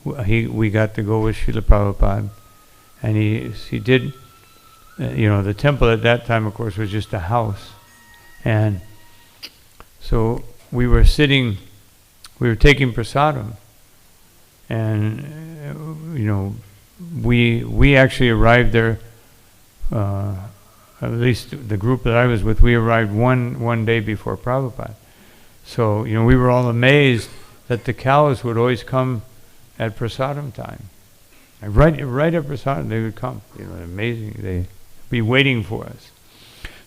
we got to go with Srila Prabhupada, and he did, the temple at that time, of course, was just a house, and so we were taking prasadam, and we actually arrived there. At least the group that I was with, we arrived one day before Prabhupada. So, we were all amazed that the cows would always come at prasadam time. Right at prasadam, they would come. Amazing. They'd be waiting for us.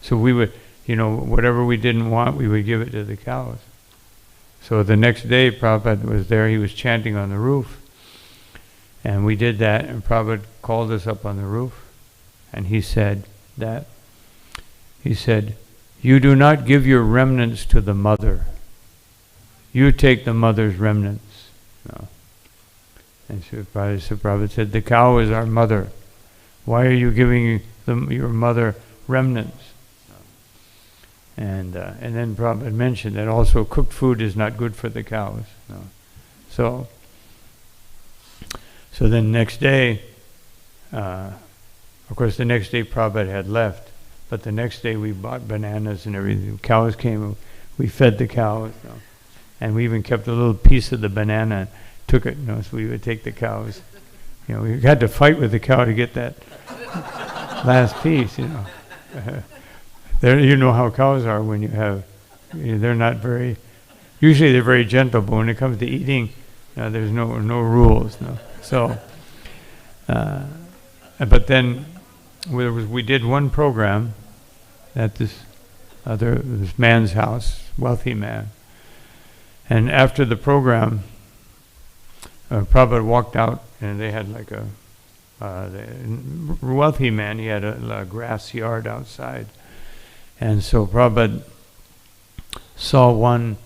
So we would, whatever we didn't want, we would give it to the cows. So the next day, Prabhupada was there. He was chanting on the roof. And we did that, and Prabhupada called us up on the roof. And he said, you do not give your remnants to the mother. You take the mother's remnants. No. And so Prabhupada said, the cow is our mother. Why are you giving your mother remnants? No. And then Prabhupada mentioned that also cooked food is not good for the cows. No. So then next day, of course, the next day Prabhupada had left, but the next day we bought bananas and everything. Cows came, we fed the cows, and we even kept a little piece of the banana and took it, so we would take the cows. We had to fight with the cow to get that last piece, There, you know how cows are when you have, they're not very, usually they're very gentle, but when it comes to eating, there's no rules. So, but then we did one program at this man's house, wealthy man, and after the program, Prabhupada walked out, and they had like the wealthy man, he had a grass yard outside. And so Prabhupada saw one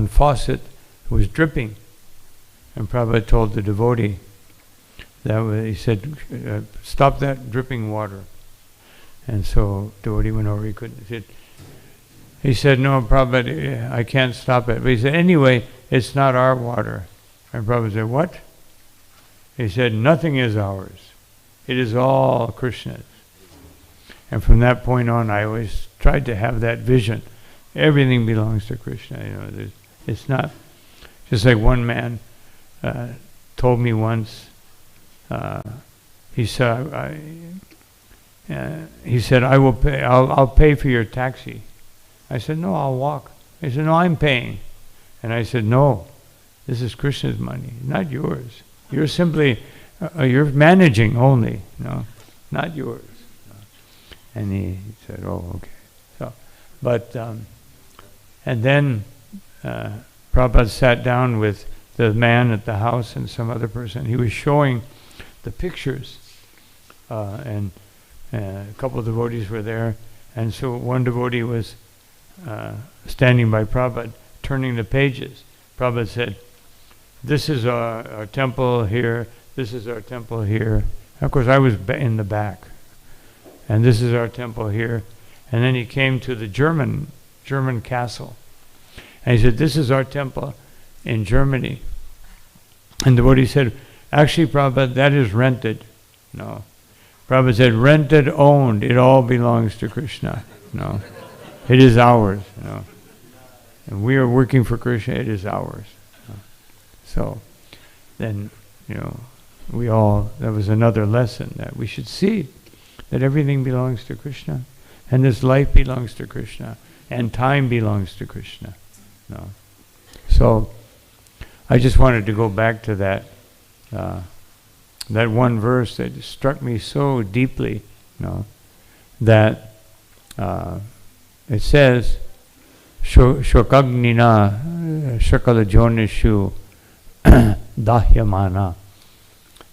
faucet was dripping, and Prabhupada told the devotee he said, "Stop that dripping water." And so devotee went over. He couldn't. He said, "No, Prabhupada, I can't stop it." But he said, "Anyway, it's not our water." And Prabhupada said, "What?" He said, "Nothing is ours. It is all Krishna's." And from that point on, I always tried to have that vision. Everything belongs to Krishna. It's not just like one man told me once. He said, "I will pay. I'll pay for your taxi." I said, "No, I'll walk." He said, "No, I'm paying." And I said, "No, this is Krishna's money, not yours. You're simply you're managing only, not yours." And he said, "Oh, okay." So, but and then Prabhupada sat down with the man at the house and some other person. He was showing the pictures, and a couple of devotees were there, and so one devotee was standing by Prabhupada, turning the pages. Prabhupada said, "This is our temple here. This is our temple here." Of course, I was in the back. And this is our temple here. And then he came to the German castle. And he said, "This is our temple in Germany." And the devotee said, "Actually, Prabhupada, that is rented." No. Prabhupada said, "Rented, owned, it all belongs to Krishna." No. It is ours. And we are working for Krishna, it is ours. So then, that was another lesson that we should see that everything belongs to Krishna, and this life belongs to Krishna, and time belongs to Krishna. So I just wanted to go back to that one verse that struck me so deeply, that it says, "Shokagnina shakala jonishu dahyamana."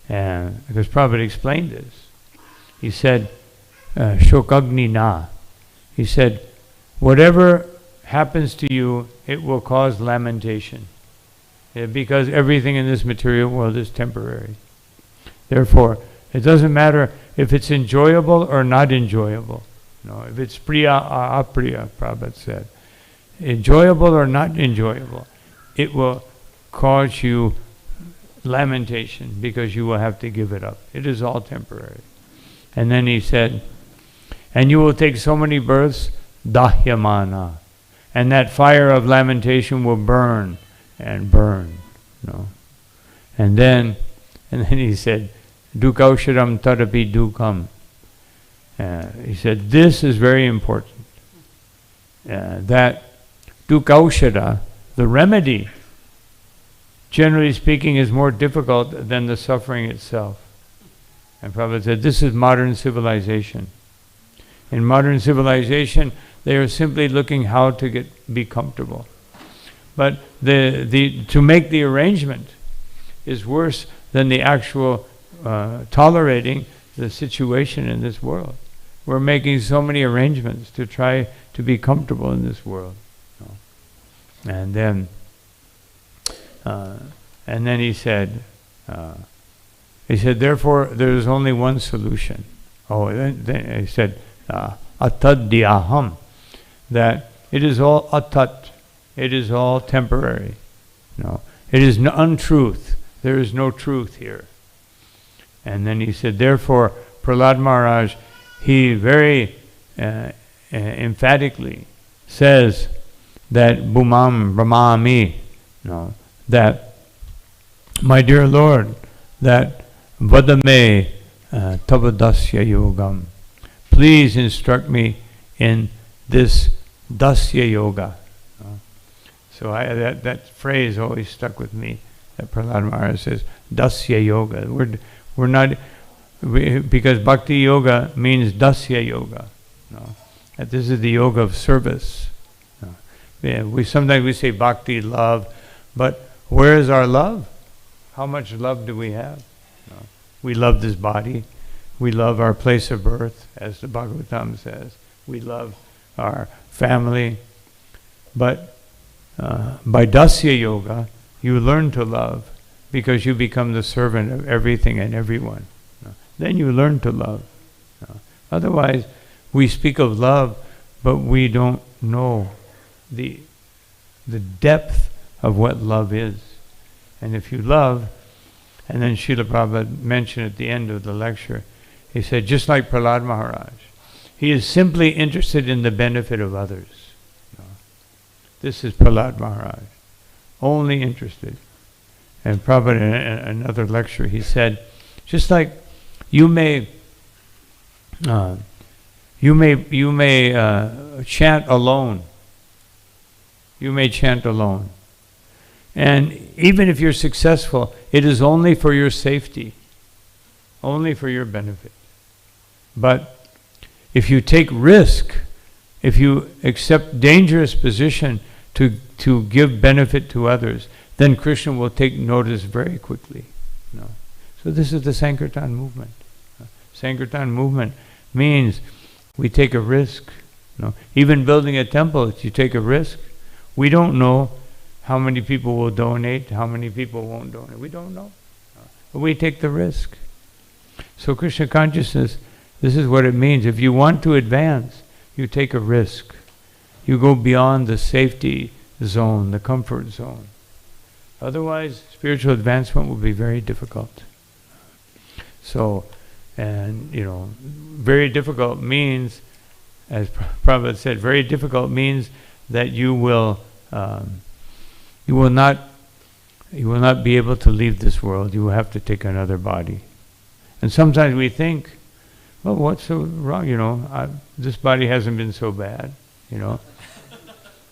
And because Prabhupada explained this. He said, Shokagnina. He said, whatever happens to you, it will cause lamentation. Because everything in this material world is temporary. Therefore, it doesn't matter if it's enjoyable or not enjoyable. If it's priya or apriya, Prabhupada said. Enjoyable or not enjoyable, it will cause you lamentation because you will have to give it up. It is all temporary. And then he said, and you will take so many births, dahyamana. And that fire of lamentation will burn and burn. And then he said, Dukaushadam tadapi dukam. He said, this is very important. That dukaushada, the remedy, generally speaking, is more difficult than the suffering itself. And Prabhupada said, this is modern civilization. In modern civilization, they are simply looking how to be comfortable. But to make the arrangement is worse than the actual tolerating the situation in this world. We're making so many arrangements to try to be comfortable in this world. And then he said, therefore, there is only one solution. Then he said, atadhyaham, that it is all atat, it is all temporary. It is untruth. There is no truth here. And then he said, therefore, Prahlad Maharaj, he very emphatically says that Bhumam Brahmami, that, my dear Lord, that Vadame Tavadasya Yogam, please instruct me in this Dasya Yoga. So that phrase always stuck with me, that Prahlad Maharaj says, Dasya Yoga. We're not, because Bhakti Yoga means Dasya Yoga. That this is the yoga of service. Sometimes we say Bhakti, love, but where is our love? How much love do we have? We love this body. We love our place of birth, as the Bhagavatam says. We love our family. But by Dasya Yoga, you learn to love because you become the servant of everything and everyone. Then you learn to love. Otherwise, we speak of love, but we don't know the depth of what love is. And if you love, and then Srila Prabhupada mentioned at the end of the lecture, he said, just like Prahlad Maharaj, he is simply interested in the benefit of others. This is Prahlad Maharaj, only interested. And Prabhupada in another lecture, he said, just like you may chant alone. You may chant alone. And even if you're successful, it is only for your safety, only for your benefit. But if you take risk, if you accept dangerous position to give benefit to others, then Krishna will take notice very quickly. So this is the Sankirtan movement. Sankirtan movement means we take a risk. Even building a temple, you take a risk. We don't know how many people will donate, how many people won't donate. We don't know. But we take the risk. So Krishna consciousness, this is what it means. If you want to advance, you take a risk. You go beyond the safety zone, the comfort zone. Otherwise, spiritual advancement will be very difficult. So, and very difficult means, as Prabhupada said, very difficult means that you will not be able to leave this world. You will have to take another body. And sometimes we think, well, what's so wrong? This body hasn't been so bad.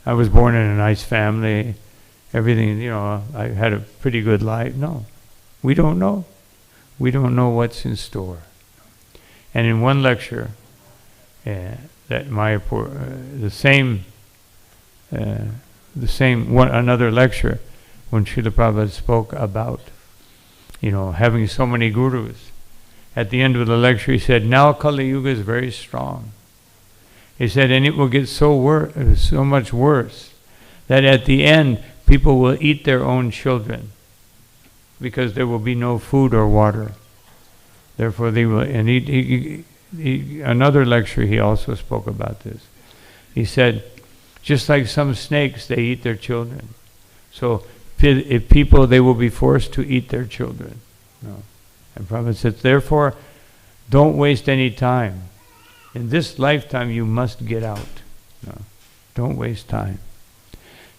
I was born in a nice family. Everything, I had a pretty good life. No, we don't know. We don't know what's in store. And in one lecture, another lecture, when Srila Prabhupada spoke about, having so many gurus, at the end of the lecture he said, now Kali Yuga is very strong. He said, and it will get so much worse that at the end people will eat their own children because there will be no food or water. Therefore they will, and another lecture he also spoke about this. He said, just like some snakes, they eat their children. So if people, they will be forced to eat their children. And Prabhupada said, therefore, don't waste any time. In this lifetime, you must get out. Don't waste time.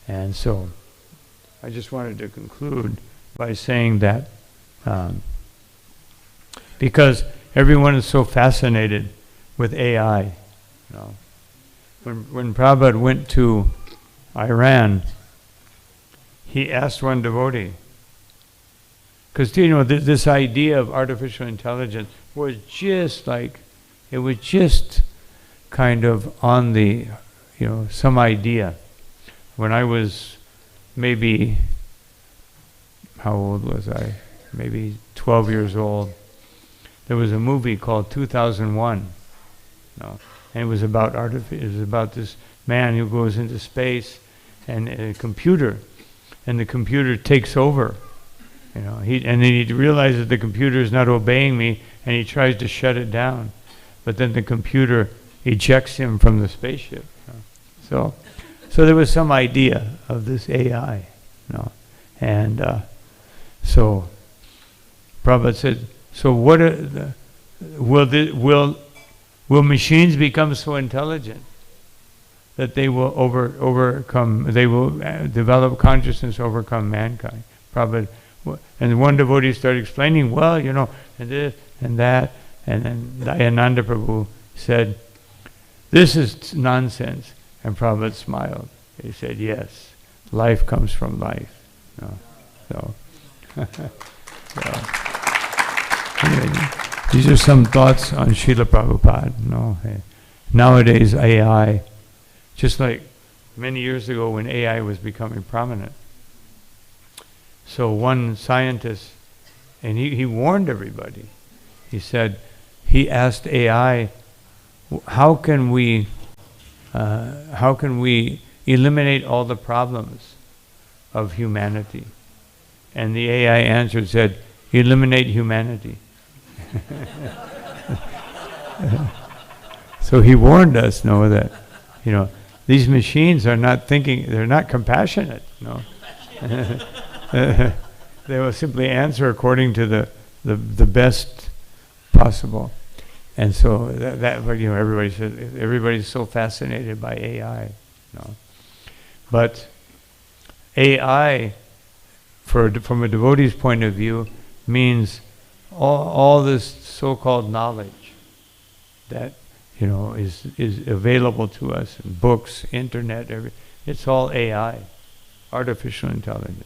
And so, I just wanted to conclude by saying that because everyone is so fascinated with AI. When Prabhupada went to Iran, he asked one devotee, because this idea of artificial intelligence was just like, it was just kind of on the, some idea. When I was maybe, how old was I? Maybe 12 years old. There was a movie called 2001. And it was about this man who goes into space and a computer, and the computer takes over. And then he realizes the computer is not obeying me, and he tries to shut it down. But then the computer ejects him from the spaceship. So there was some idea of this AI. And so Prabhupada said, So will machines become so intelligent that they will overcome? They will develop consciousness, overcome mankind. Probably. And one devotee started explaining, well, and this and that, and then Dayananda Prabhu said, "This is nonsense." And Prabhupada smiled. He said, "Yes, life comes from life." So anyway, these are some thoughts on Srila Prabhupada. Nowadays, AI, just like many years ago when AI was becoming prominent. So one scientist, and he warned everybody. He said, he asked AI, how can we eliminate all the problems of humanity? And the AI answered, said, eliminate humanity. So he warned us, that these machines are not thinking, they're not compassionate. They will simply answer according to the best possible. And so everybody's so fascinated by AI. But AI, from a devotee's point of view, means all this so-called knowledge that is available to us in books, internet, it's all AI, artificial intelligence.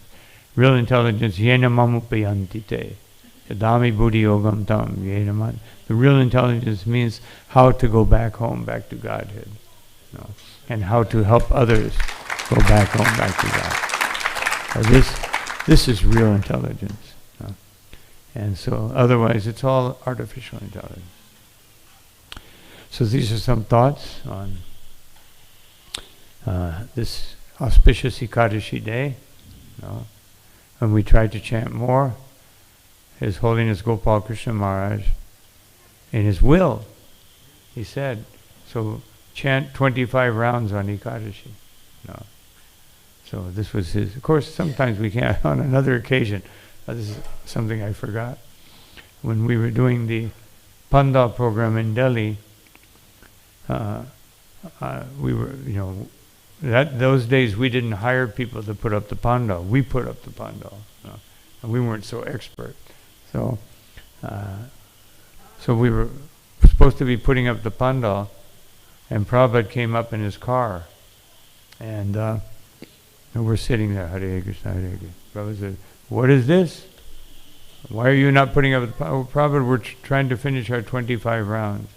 Real intelligence, yena mamupayanti te, yadami buddhi yogam tam, yena man. The real intelligence means how to go back home, back to Godhead, and how to help others go back home, back to God. This is real intelligence. And so otherwise it's all artificial intelligence. So these are some thoughts on this auspicious Ekadashi day. And we tried to chant more. His Holiness Gopal Krishna Maharaj, in his will, he said, so chant 25 rounds on Ekadashi. So this was his. Of course, sometimes we can't. On another occasion, this is something I forgot. When we were doing the Pandal program in Delhi, we were, those days we didn't hire people to put up the pandal. We put up the pandal, and we weren't so expert. So we were supposed to be putting up the pandal, and Prabhupada came up in his car, and we're sitting there, Hare Krishna, Hare Krishna. Prabhupada said, "What is this? Why are you not putting up the pandal?" Prabhupada, we're trying to finish our 25 rounds.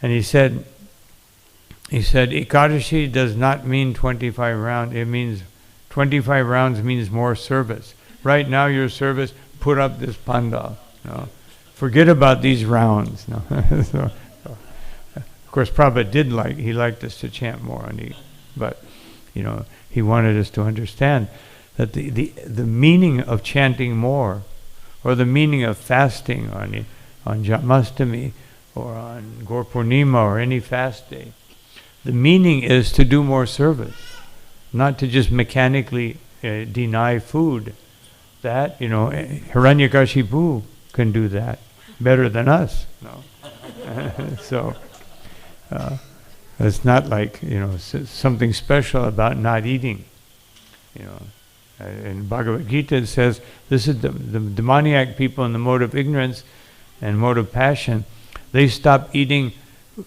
And he said, Ekadashi does not mean 25 rounds. It means 25 rounds means more service. Right now your service, put up this pandal. Forget about these rounds. So, of course, Prabhupada he liked us to chant more on it, but he wanted us to understand that the meaning of chanting more, or the meaning of fasting on Janmashtami, or on Gaur Purnima, or any fast day, the meaning is to do more service, not to just mechanically deny food. That, Hiranyakashipu can do that better than us. So it's not like, something special about not eating. In Bhagavad Gita it says, this is the demoniac people in the mode of ignorance and mode of passion. They stop eating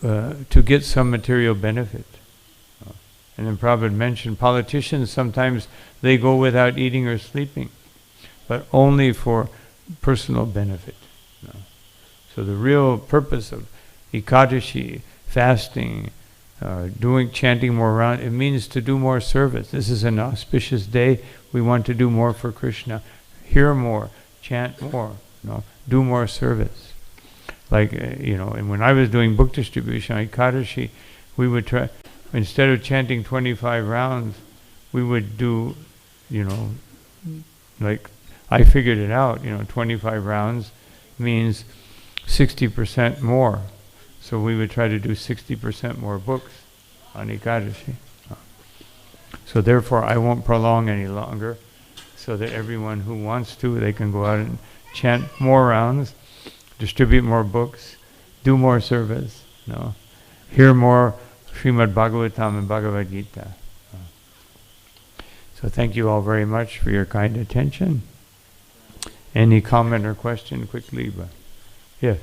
to get some material benefit. And then Prabhupada mentioned politicians, sometimes they go without eating or sleeping, but only for personal benefit. So the real purpose of Ekadashi, fasting, chanting more around, it means to do more service. This is an auspicious day. We want to do more for Krishna. Hear more, chant more, do more service. Like, and when I was doing book distribution on Ekadashi, we would try, instead of chanting 25 rounds, we would do, like, I figured it out, 25 rounds means 60% more. So we would try to do 60% more books on Ekadashi. So therefore, I won't prolong any longer, so that everyone who wants to, they can go out and chant more rounds, distribute more books, do more service, hear more Srimad Bhagavatam and Bhagavad Gita. So thank you all very much for your kind attention. Any comment or question quickly? Yes.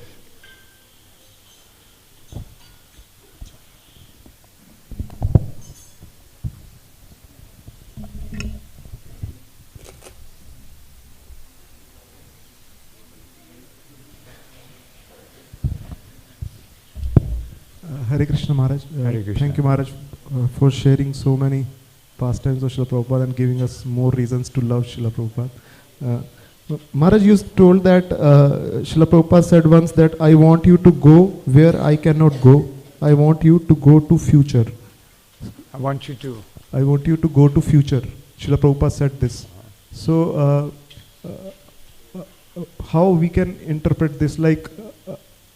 Hare Krishna Maharaj. Hare Krishna. Thank you Maharaj for sharing so many pastimes of Srila Prabhupada and giving us more reasons to love Srila Prabhupada. Maharaj, you told that Srila Prabhupada said once that I want you to go where I cannot go. I want you to go to future. I want you to go to future. Srila Prabhupada said this. So how we can interpret this? Like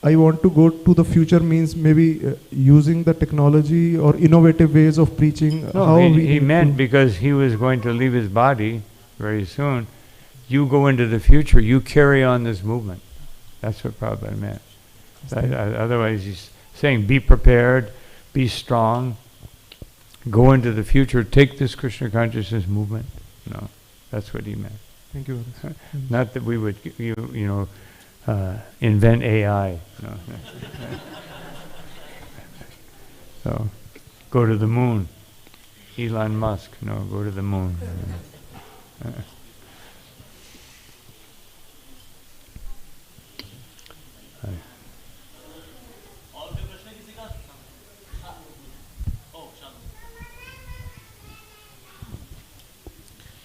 I want to go to the future means maybe using the technology or innovative ways of preaching. No, he meant because he was going to leave his body very soon. You go into the future, you carry on this movement. That's what Prabhupada meant. Otherwise he's saying be prepared, be strong, go into the future, take this Krishna consciousness movement. No, that's what he meant. Thank you. Not that we would, invent AI. No. So, go to the moon. Elon Musk, go to the moon.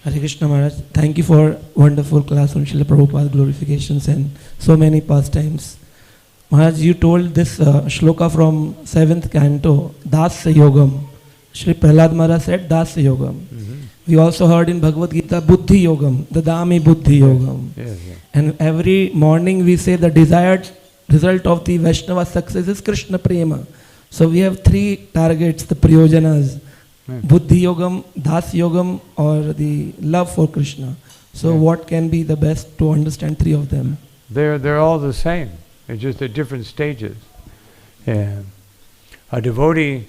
Hare Krishna Maharaj, thank you for wonderful class on Srila Prabhupada glorifications and so many pastimes. Maharaj, you told this shloka from 7th canto, Dasya Yogam. Shri Prahlad Maharaj said Dasya Yogam. Mm-hmm. We also heard in Bhagavad Gita Buddhi Yogam, Dadami Buddhi Yogam. Yes. And every morning we say the desired result of the Vaishnava success is Krishna Prema. So we have 3 targets, the Prayojanas. Buddhi Yogam, Das Yogam, or the love for Krishna. So what can be the best to understand 3 of them? They're all the same. They're just at different stages. A devotee,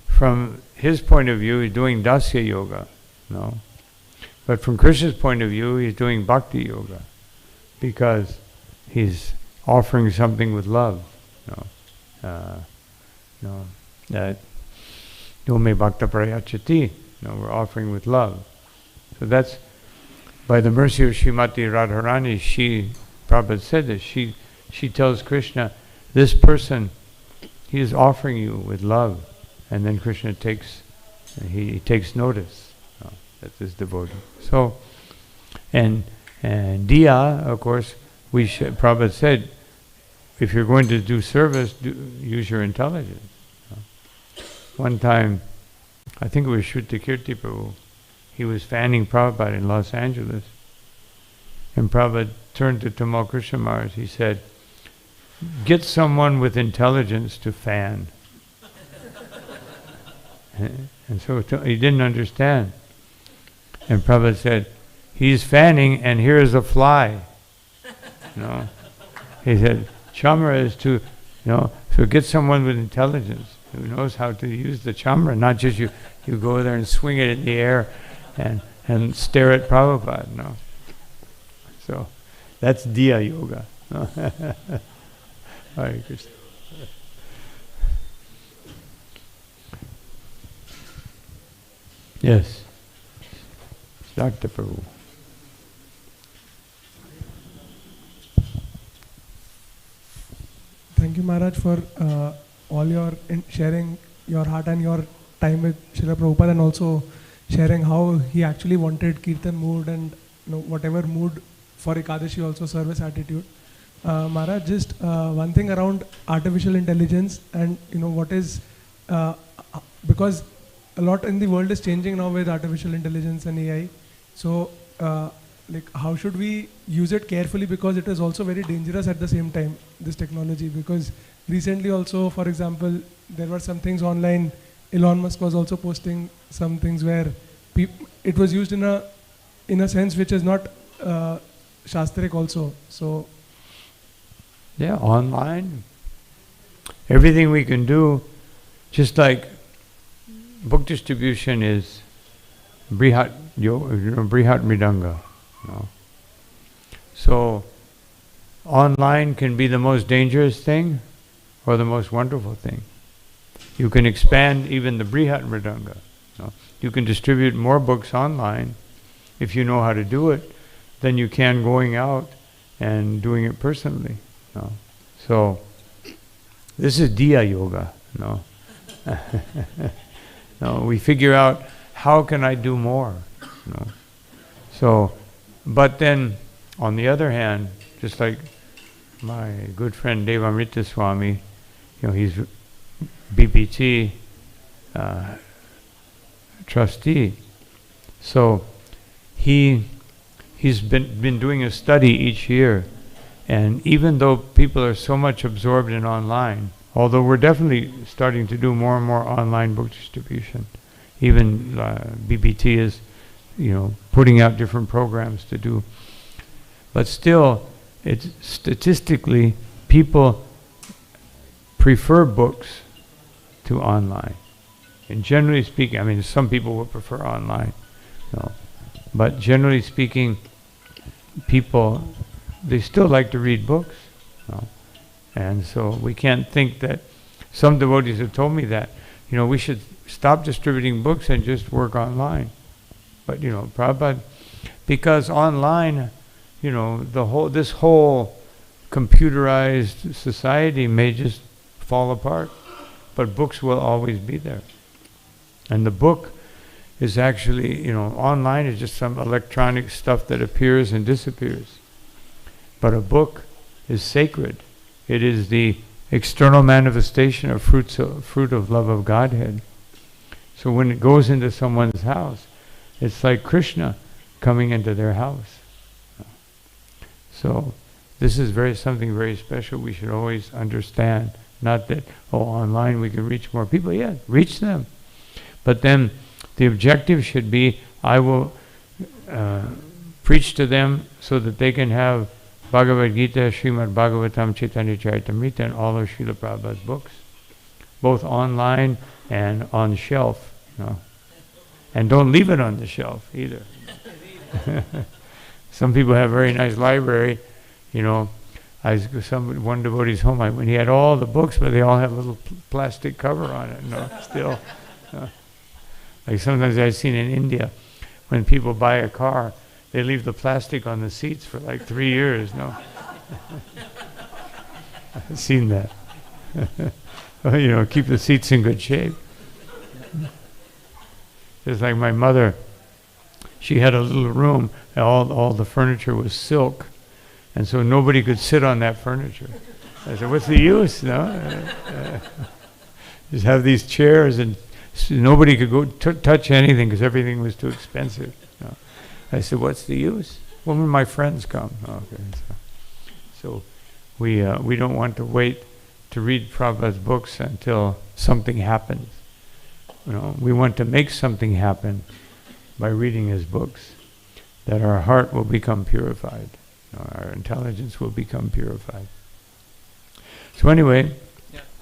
from his point of view, is doing Dasya Yoga. But from Krishna's point of view, he's doing Bhakti Yoga. Because he's offering something with love. That Yome Bhakta Prayachati, we're offering with love. So that's, by the mercy of Srimati Radharani, Prabhupada said this, she tells Krishna, this person, he is offering you with love. And then Krishna takes notice that this devotee. So, and Diya, of course, Prabhupada said, if you're going to do service, use your intelligence. One time, I think it was Shrutakirti Prabhu, he was fanning Prabhupada in Los Angeles. And Prabhupada turned to Tamal Krishna Maharaj, he said, get someone with intelligence to fan. And so he didn't understand. And Prabhupada said, he's fanning and here's a fly. He said, Chamra is to, so get someone with intelligence who knows how to use the chamra, not just you go there and swing it in the air and stare at Prabhupada. So that's Diya Yoga. Hare Krishna. Yes. Dr. Prabhu. Thank you, Maharaj, for all your sharing your heart and your time with Srila Prabhupada, and also sharing how he actually wanted Kirtan mood and whatever mood for Ekadashi, also service attitude. Maharaj, just one thing around artificial intelligence and what is, because a lot in the world is changing now with artificial intelligence and AI. So how should we use it carefully, because it is also very dangerous at the same time, this technology, because recently also, for example, there were some things online, Elon Musk was also posting some things where it was used in a sense which is not Shastric also. So yeah, online, everything we can do, just like book distribution is Brihat Brihat Mridanga. So online can be the most dangerous thing or the most wonderful thing. You can expand even the Brihat Mridanga. You can distribute more books online if you know how to do it than you can going out and doing it personally. So this is Diya Yoga. We figure out how can I do more. So, but then on the other hand, just like my good friend Devamrita Swami, he's BPT trustee. So he's been doing a study each year, and even though people are so much absorbed in online, although we're definitely starting to do more and more online book distribution, even BPT is putting out different programs to do, but still it's statistically people prefer books to online. And generally speaking, I mean, some people would prefer online, but generally speaking, people, they still like to read books. And so we can't think that, some devotees have told me that, we should stop distributing books and just work online. But, Prabhupada, because online, this whole computerized society may just fall apart, but books will always be there. And the book is actually, online is just some electronic stuff that appears and disappears. But a book is sacred. It is the external manifestation of fruit of love of Godhead. So when it goes into someone's house, it's like Krishna coming into their house. So this is something very special we should always understand. Not that, online we can reach more people. Yeah, reach them. But then the objective should be, I will preach to them so that they can have Bhagavad Gita, Srimad Bhagavatam, Chaitanya Charitamrita, and all of Srila Prabhupada's books, both online and on shelf. And don't leave it on the shelf either. Some people have a very nice library. One devotee's home, when he had all the books, but they all have a little plastic cover on it. Still. Like sometimes I've seen in India, when people buy a car, they leave the plastic on the seats for like 3 years. I've seen that. Keep the seats in good shape. Just like my mother, she had a little room, and all the furniture was silk, and so nobody could sit on that furniture. I said, what's the use? Just have these chairs, and nobody could go touch anything because everything was too expensive. I said, what's the use? Well, when my friends come. Okay. So we don't want to wait to read Prabhupada's books until something happens. We want to make something happen by reading his books, that our heart will become purified, our intelligence will become purified. So anyway,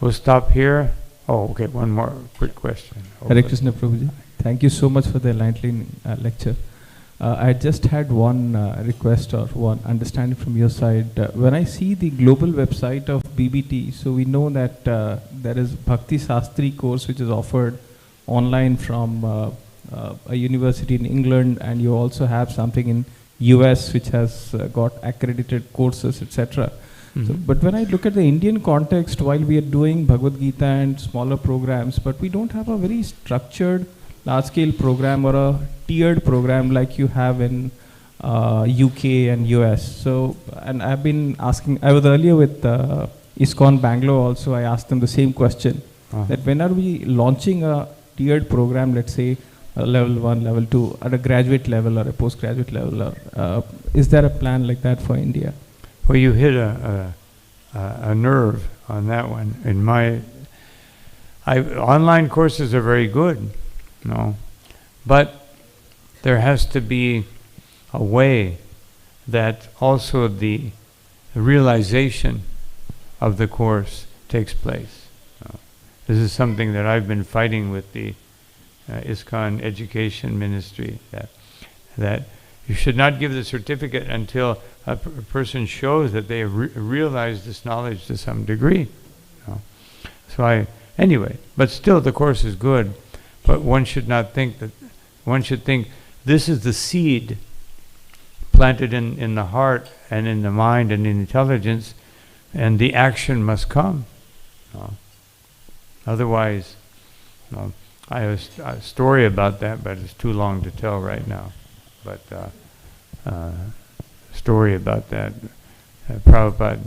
we'll stop here. Oh, okay, one more quick question. Hare Krishna Prabhuji. Thank you so much for the enlightening lecture. I just had one request or one understanding from your side. When I see the global website of BBT, so we know that there is Bhakti Sastri course which is offered online from a university in England, and you also have something in US which has got accredited courses, etc. So, but when I look at the Indian context, while we are doing Bhagavad Gita and smaller programs, but we don't have a very structured large-scale program or a tiered program like you have in UK and US. So, and I've been asking, I was earlier with ISKCON Bangalore also, I asked them the same question, that when are we launching a tiered program, let's say level 1, level 2, at a graduate level or a postgraduate level, or is there a plan like that for India? Well, you hit a nerve on that one. Online courses are very good, but there has to be a way that also the realization of the course takes place. This is something that I've been fighting with the ISKCON Education Ministry, that you should not give the certificate until a person shows that they have realized this knowledge to some degree. Anyway, but still the course is good, but one should not think that, one should think this is the seed planted in the heart and in the mind and in intelligence, and the action must come. Otherwise, I have a story about that, but it's too long to tell right now. But story about that, Prabhupada,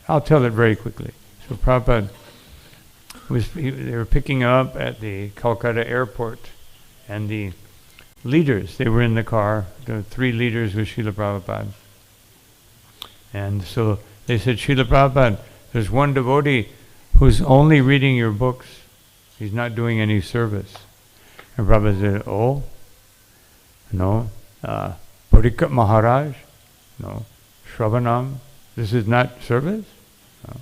I'll tell it very quickly. So Prabhupada, they were picking him up at the Calcutta airport, and the leaders, they were in the car, the 3 leaders with Srila Prabhupada. And so they said, Srila Prabhupada, there's one devotee who's only reading your books. He's not doing any service. And Prabhupada said, oh, no. Parikat Maharaj? No. Shravanam? This is not service? No.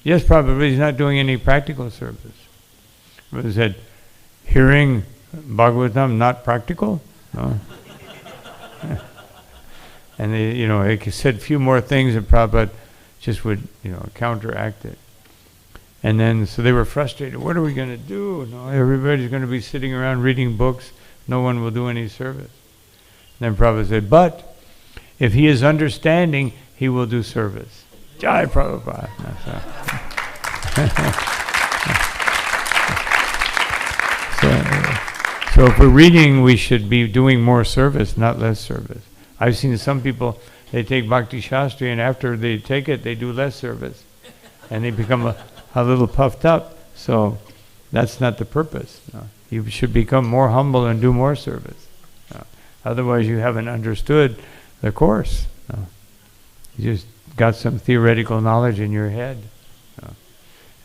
Yes, Prabhupada, he's not doing any practical service. Prabhupada said, hearing Bhagavatam not practical? No. And they said a few more things, and Prabhupada just would, counteract it. And then, so they were frustrated. What are we going to do? No, everybody's going to be sitting around reading books. No one will do any service. And then Prabhupada said, but if he is understanding, he will do service. Jai Prabhupada. So if we're reading, we should be doing more service, not less service. I've seen some people, they take Bhakti Shastri, and after they take it, they do less service. And they become a little puffed up. So that's not the purpose. You should become more humble and do more service. Otherwise, you haven't understood the course. You just got some theoretical knowledge in your head.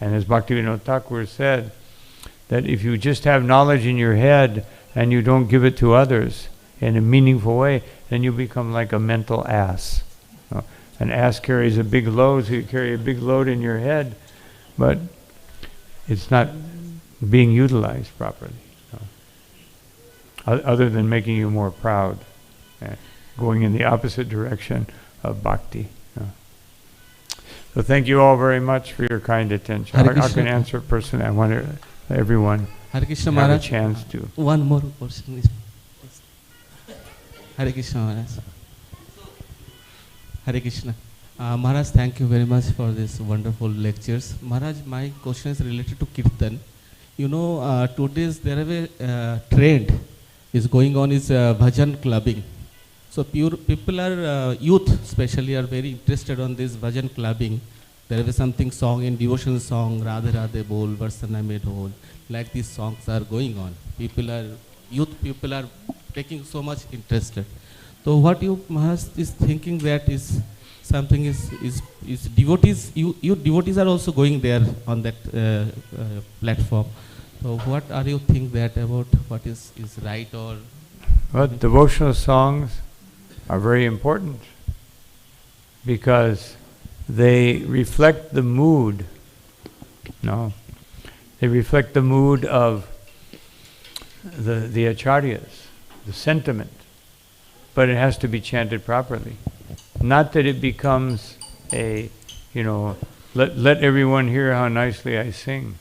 And as Bhaktivinoda Thakur said, that if you just have knowledge in your head and you don't give it to others in a meaningful way, then you become like a mental ass. An ass carries a big load, so you carry a big load in your head, but it's not being utilized properly. Other than making you more proud, going in the opposite direction of bhakti. So thank you all very much for your kind attention. I can answer personally. I want everyone Hare Krishna have Maharaj, a chance to. one more question is Hare Krishna Maharaj. Hare Krishna. Maharaj, thank you very much for this wonderful lectures. Maharaj, my question is related to Kirtan. Today's there is a trend is going on is bhajan clubbing. So people are, youth especially, are very interested on this bhajan clubbing. There is something song in devotional song, Radhe Radhe Bol, Varsana Mein Dhol, like these songs are going on. Youth people are taking so much interested. So what you Maharaj is thinking that is something is devotees, you devotees are also going there on that platform. So what are you think that about what is right or? Well, devotional songs are very important because they reflect the mood. They reflect the mood of the acharyas, the sentiment. But it has to be chanted properly. Not that it becomes a, let everyone hear how nicely I sing.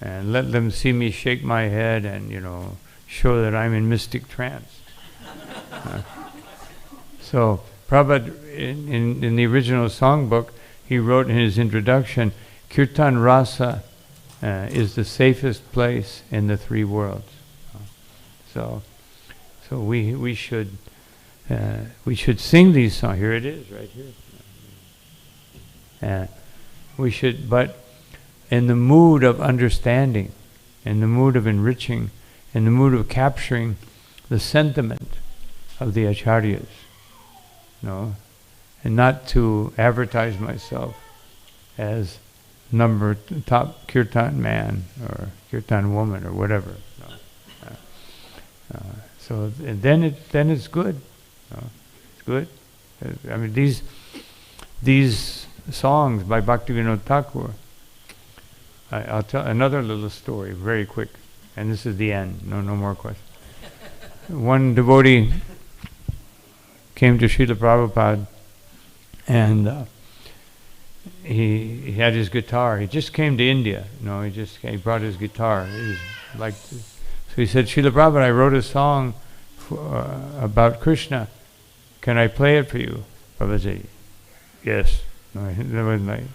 And let them see me shake my head and, show that I'm in mystic trance. So Prabhupada, in the original songbook, he wrote in his introduction, Kirtan Rasa is the safest place in the 3 worlds. So we should sing these songs. Here it is, right here. We should, but in the mood of understanding, in the mood of enriching, in the mood of capturing the sentiment of the acharyas, and not to advertise myself as top kirtan man or kirtan woman or whatever. So then it's good. It's good. I mean, these songs by Bhaktivinoda Thakur. I'll tell another little story, very quick, and this is the end. No more questions. One devotee came to Srila Prabhupada, and he had his guitar. He just came to India. He brought his guitar. So he said, Srila Prabhupada, I wrote a song about Krishna. Can I play it for you? Prabhupada said, yes.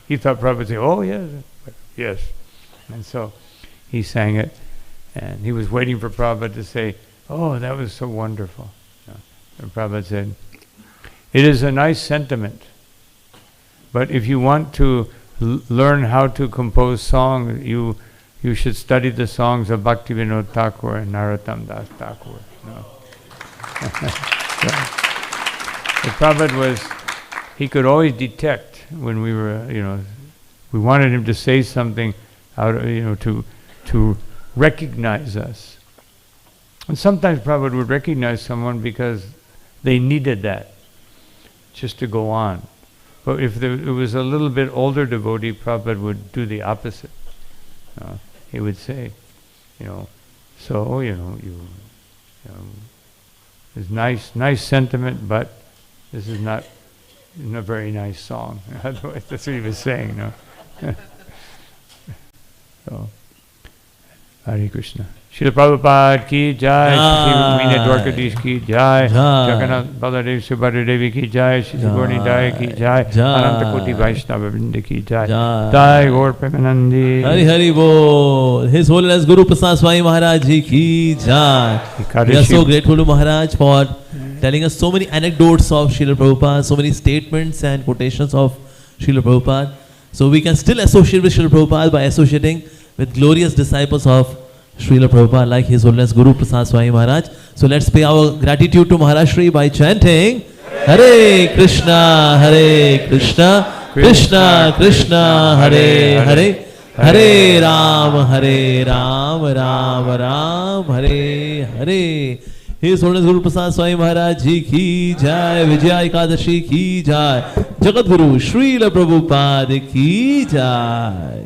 He thought Prabhupada would say, oh yes, yes. And so he sang it, and he was waiting for Prabhupada to say, oh, that was so wonderful. And Prabhupada said, it is a nice sentiment, but if you want to learn how to compose songs, you should study the songs of Bhaktivinoda Thakur and Narottam Das Thakur. The Prabhupada he could always detect when we were, we wanted him to say something out, to recognize us. And sometimes Prabhupada would recognize someone because they needed that, just to go on. But if it was a little bit older devotee, Prabhupada would do the opposite. He would say, it's nice sentiment, but this is not a very nice song. That's what he was saying. So, Hare Krishna. Srila Prabhupada ki jai, Srila Dwarkadish ki jai, Jagannath Baladev Subhadra Devi ki jai, Sri Gauri Dai ki jai, Ananta Koti Vaishnava Vrinda ki jai, Jai Gaur Premanandi. Hari Hari Bol. His Holiness Guru Prasad Swami Maharaj ji ki jai. We are so grateful to Maharaj for telling us so many anecdotes of Srila Prabhupada, so many statements and quotations of Srila Prabhupada. So we can still associate with Srila Prabhupada by associating with glorious disciples of Srila Prabhupada like His Holiness Guru Prasad Swami Maharaj. So let's pay our gratitude to Maharaj Shri by chanting Hare Krishna, Krishna Krishna, Hare Hare, Hare Ram, Ram Ram, Hare Hare. His Holiness Guru Prasad Swami Maharaj ji ki jai, Vijaya Ekadashi ki jai, Jagat Guru Srila Prabhupada ki jai.